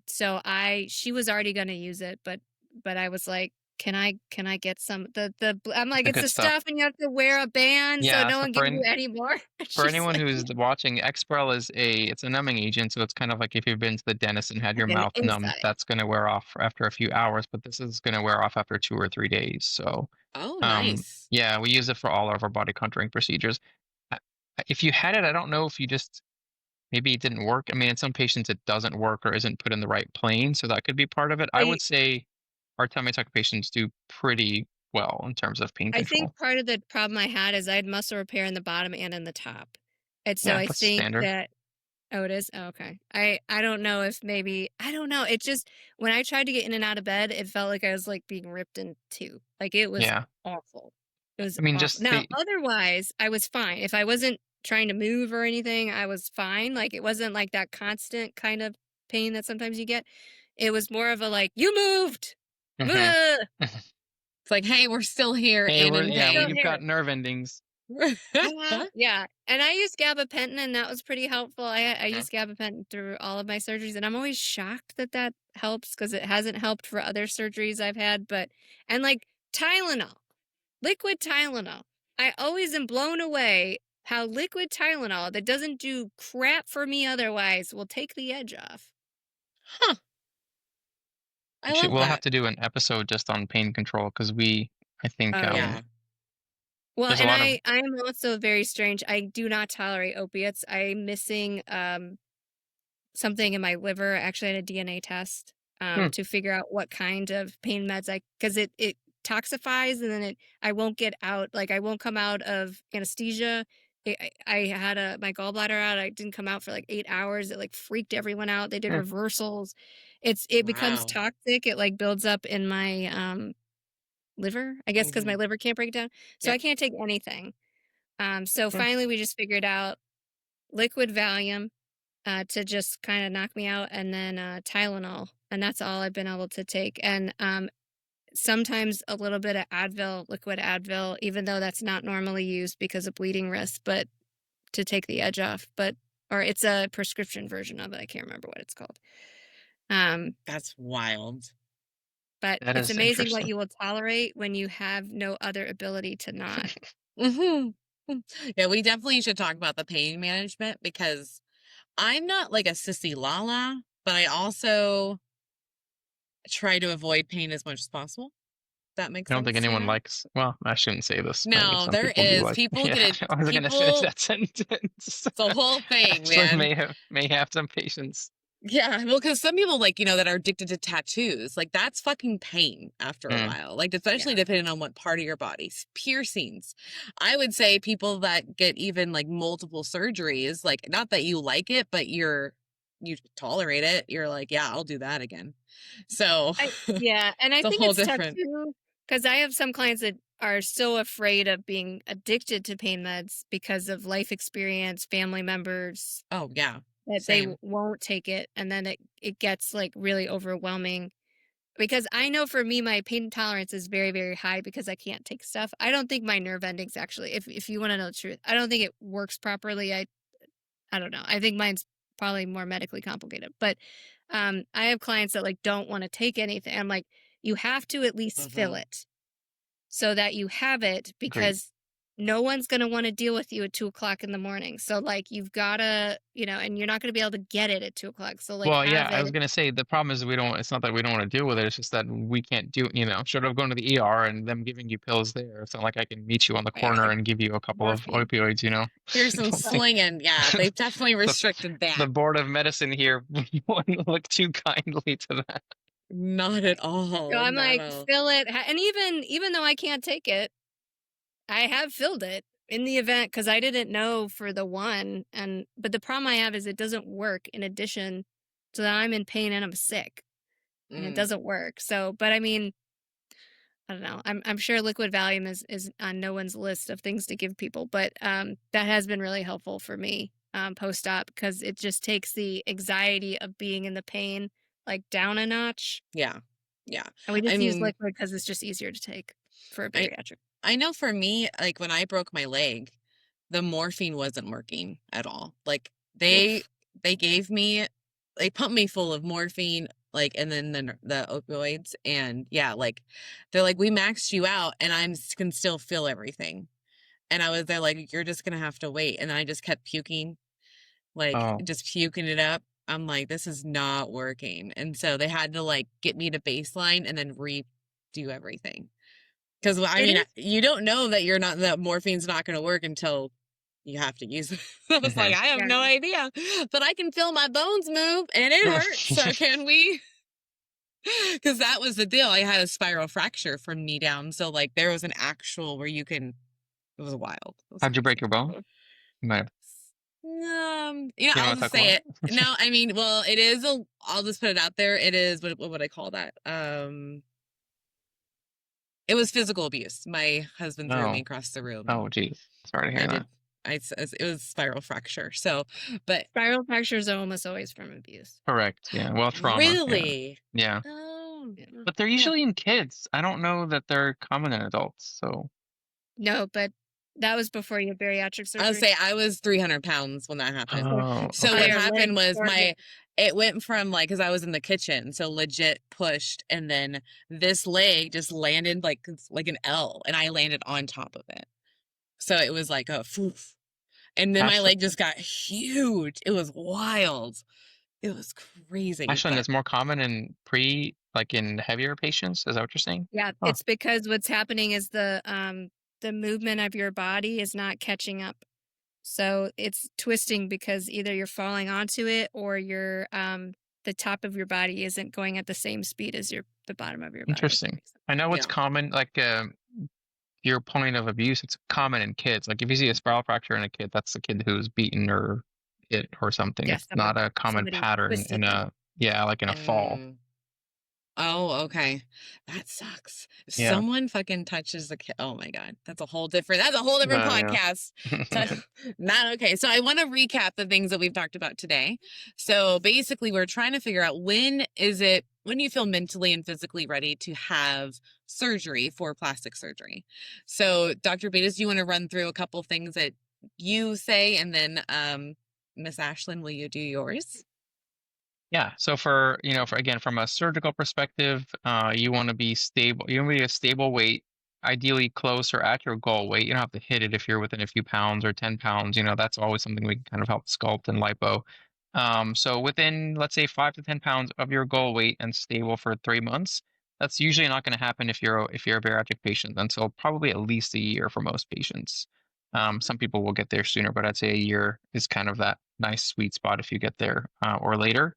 So she was already going to use it, but I was like, can I get some, I'm like, The it's good the stuff. stuff and you have to wear a band so Yeah, no so one gives you any more. for She's anyone like, who's watching, Exparel is it's a numbing agent, so it's kind of like if you've been to the dentist and had your like an mouth numbed, inside. that's going to wear off after a few hours, but this is going to wear off after 2 or 3 days. So, Oh, nice. yeah, we use it for all of our body contouring procedures. Uh, If you had it, I don't know if you just maybe it didn't work. I mean, in some patients it doesn't work or isn't put in the right plane, so that could be part of it. I I would say our tummy tuck patients do pretty well in terms of pain I think control. part of the problem I had is I had muscle repair in the bottom and in the top. And so Yeah, I that's think standard. that oh, it is? Oh, okay. I don't know if maybe I don't know. It just when I tried to get in and out of bed, it felt like I was like being ripped in two. Like it was Yeah. awful. It was I mean, awful. just Now, otherwise, I was fine. If I wasn't trying to move or anything, I was fine. Like it wasn't like that constant kind of pain that sometimes you get. It was more of a like, you moved. Mhm. Ugh, It's like, hey, we're still here Hey, and we're in we're yeah, still you've here. got nerve endings. Yeah, and I use gabapentin, and that was pretty helpful. I use gabapentin through all of my surgeries, and I'm always shocked that that helps because it hasn't helped for other surgeries I've had. But and like Tylenol, liquid Tylenol, I always am blown away how liquid Tylenol that doesn't do crap for me otherwise will take the edge off. Huh. I love We'll have that. to do an episode just on pain control because I think Oh yeah. Yeah. Well, there's a and lot of I'm also very strange. I do not tolerate opiates. I'm missing something in my liver. Actually, I had a DNA test hmm, to figure out what kind of pain meds because it toxifies and then I won't get out. Like I won't come out of anesthesia. I had my gallbladder out. I didn't come out for like 8 hours. It like freaked everyone out. They did hmm, reversals. It becomes Wow. toxic. It like builds up in my liver. I guess because my Hmm. liver can't break it down. So I Yep. can't take anything. So hmm. finally, we just figured out liquid Valium to just kind of knock me out, and then Tylenol, and that's all I've been able to take. And sometimes a little bit of Advil, liquid Advil, even though that's not normally used because of bleeding risk, but to take the edge off. But or it's a prescription version of it. I can't remember what it's called. Um, That's wild. but That it's is amazing what interesting. you will tolerate when you have no other ability to not. Hmm. Yeah, we definitely should talk about the pain management because I'm not like a sissy lala, but I also try to avoid pain as much as possible. That makes I don't think sense, you anyone know? likes. Well, I shouldn't say this. Maybe No, some there people do is. like. People Yeah, get it. I was gonna finish People, that sentence. it's a whole thing, Actually, man. may have some patience. Yeah, well, because some people like, that are addicted to tattoos, like that's fucking pain after a Mm. while. Like, Yeah. especially depending on what part of your body. Piercings. I would say people that get even like multiple surgeries, like not that you like it, but you tolerate it. You're like, yeah, I'll do that again. So Yeah, and I it's a think whole it's tough different. too because I have some clients that are so afraid of being addicted to pain meds because of life experience, family members Oh yeah, that they same. won't take it, and then it gets like really overwhelming. Because I know for me, my pain tolerance is very, very high because I can't take stuff. I don't think my nerve endings actually, if you want to know the truth, I don't think it works properly. I don't know. I think mine's probably more medically complicated. But I have clients that like don't want to take anything. I'm like, you have to at least fill Hmm. it so that you have it Agreed. because no one's going to want to deal with you at 2 o'clock in the morning. So like you've got to, and you're not going to be able to get it at 2 o'clock. So like Well, yeah, have I was it. gonna say the problem is we don't. It's not that we don't want to deal with it. It's just that we can't do. Short of going to the ER and them giving you pills there, it's not like I can meet you on the Right, corner like and give you a couple of morphine. opioids. Here's some Don't think slinging. Yeah, they've definitely the restricted the that. board of medicine here wouldn't look too kindly to that. Not at So all. I'm Not at like, all. fill it. And even though I can't take it, I have filled it in the event because I didn't know for the one. But the problem I have is it doesn't work in addition to that I'm in pain and I'm sick and it Mm. doesn't work. So, but I mean, I don't know. I'm sure liquid Valium is on no one's list of things to give people, but that has been really helpful for me post op because it just takes the anxiety of being in the pain like down a notch. Yeah. Yeah. And we I just use mean, liquid because it's just easier to take for a I bariatric. I know for me, like when I broke my leg, the morphine wasn't working at all. Like they Oof. they gave me they pumped me full of morphine, like, and then the opioids, and yeah, like they're like, we maxed you out, and can still feel everything. And I was there like, you're just gonna have to wait. And I just kept puking, like Oh, just puking it up. I'm like, this is not working. And so they had to like get me to baseline and then redo everything. Because I It mean, is. you don't know that morphine's not going to work until you have to use it. I was like, mhm. I have Yeah. no idea, but I can feel my bones move and it hurts. So can we? Because that was the deal. I had a spiral fracture from knee down. So like there was an actual where you can. It was wild. It was How'd you break crazy. your bone? You might have, you don't I'll want to just talk say about it. No, I mean, well, it is a. I'll just put it out there. It is what would I call that? It was physical abuse. My husband it? threw me Oh, across the room, and oh, geez. Sorry to I hear did. that. It was spiral fracture. So, but Spiral fractures are almost always from abuse. Correct. Yeah. Well, trauma. Yeah. really, Yeah. oh, Yeah. But they're yeah. usually in kids. I don't know that they're common in adults. So, No, but that was before you had bariatric I'll surgery. say I was 300 pounds when that happened. So oh, So are what okay. your happened legs was sore here? it went from like, cause I was in the kitchen, so legit pushed, and then this leg just landed like an L, and I landed on top of it. So it was like a foof. And then my Ashlyn, leg just got huge. It was wild. It was crazy, Ashlyn but is more common in like in heavier patients. Is that what you're saying? Yeah, Oh, it's because what's happening is the movement of your body is not catching up. So it's twisting because either you're falling onto it or the top of your body isn't going at the same speed as the bottom of your body, if that interesting. makes sense. I know it's yeah. common, like your point of abuse, it's common in kids. Like if you see a spiral fracture in a kid, that's the kid who's beaten or hit or something. Yeah, It's not a common somebody pattern twisted in them. yeah, like in a fall. Mm. Oh, okay. That sucks. If Yeah. someone fucking touches the kid, oh my God, that's a whole different Yeah. podcast. Not okay. So I want to recap the things that we've talked about today. So basically, we're trying to figure out when you feel mentally and physically ready to have surgery for plastic surgery. So Dr. Beidas, do you want to run through a couple things that you say, and then Miss Ashlyn, will you do yours? Yeah. So for again, from a surgical perspective, you want to be stable. You want to be a stable weight, ideally close or at your goal weight. You don't have to hit it if you're within a few pounds or 10 pounds. That's always something we can kind of help sculpt and lipo. So within, let's say, 5 to 10 pounds of your goal weight and stable for 3 months, that's usually not going to happen if you're a bariatric patient until probably at least a year for most patients. Some people will get there sooner, but I'd say a year is kind of that nice sweet spot if you get there or later.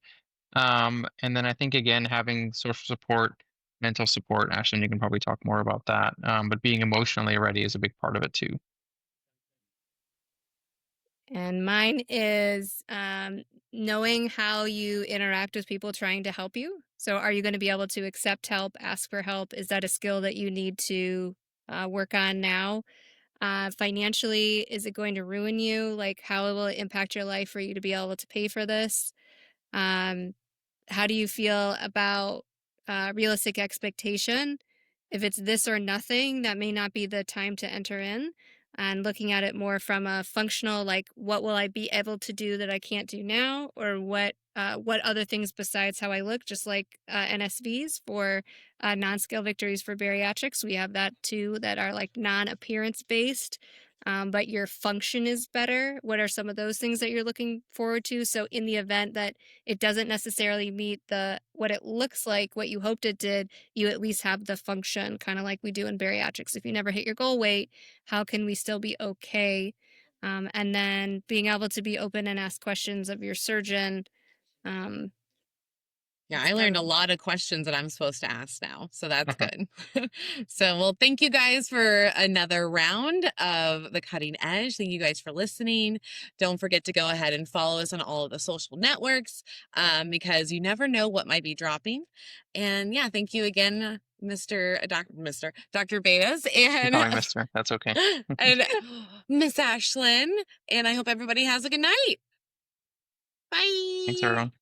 And then I think again, having social support, mental support, Ashton, you can probably talk more about that. But being emotionally ready is a big part of it too. And mine is knowing how you interact with people trying to help you. So, are you going to be able to accept help, ask for help? Is that a skill that you need to work on now? Financially, is it going to ruin you? Like, how will it impact your life for you to be able to pay for this? Um, how do you feel about realistic expectation? If it's this or nothing, that may not be the time to enter in. And looking at it more from a functional, like what will I be able to do that I can't do now, or what other things besides how I look, just like NSVs for non-scale victories for bariatrics. We have that too, that are like non-appearance based. But your function is better. What are some of those things that you're looking forward to? So in the event that it doesn't necessarily meet what it looks like, what you hoped it did, you at least have the function, kind of like we do in bariatrics. If you never hit your goal weight, how can we still be okay? And then being able to be open and ask questions of your surgeon. Um, Yeah, that's I learned a probably lot of questions that I'm supposed to ask now, so that's good. So, well, thank you guys for another round of The Cutting Edge. Thank you guys for listening. Don't forget to go ahead and follow us on all of the social networks because you never know what might be dropping. And yeah, thank you again Dr. Beidas You can call me and Mister. That's okay. and Miss Ashlyn. And I hope everybody has a good night. Thanks, Bye. everyone.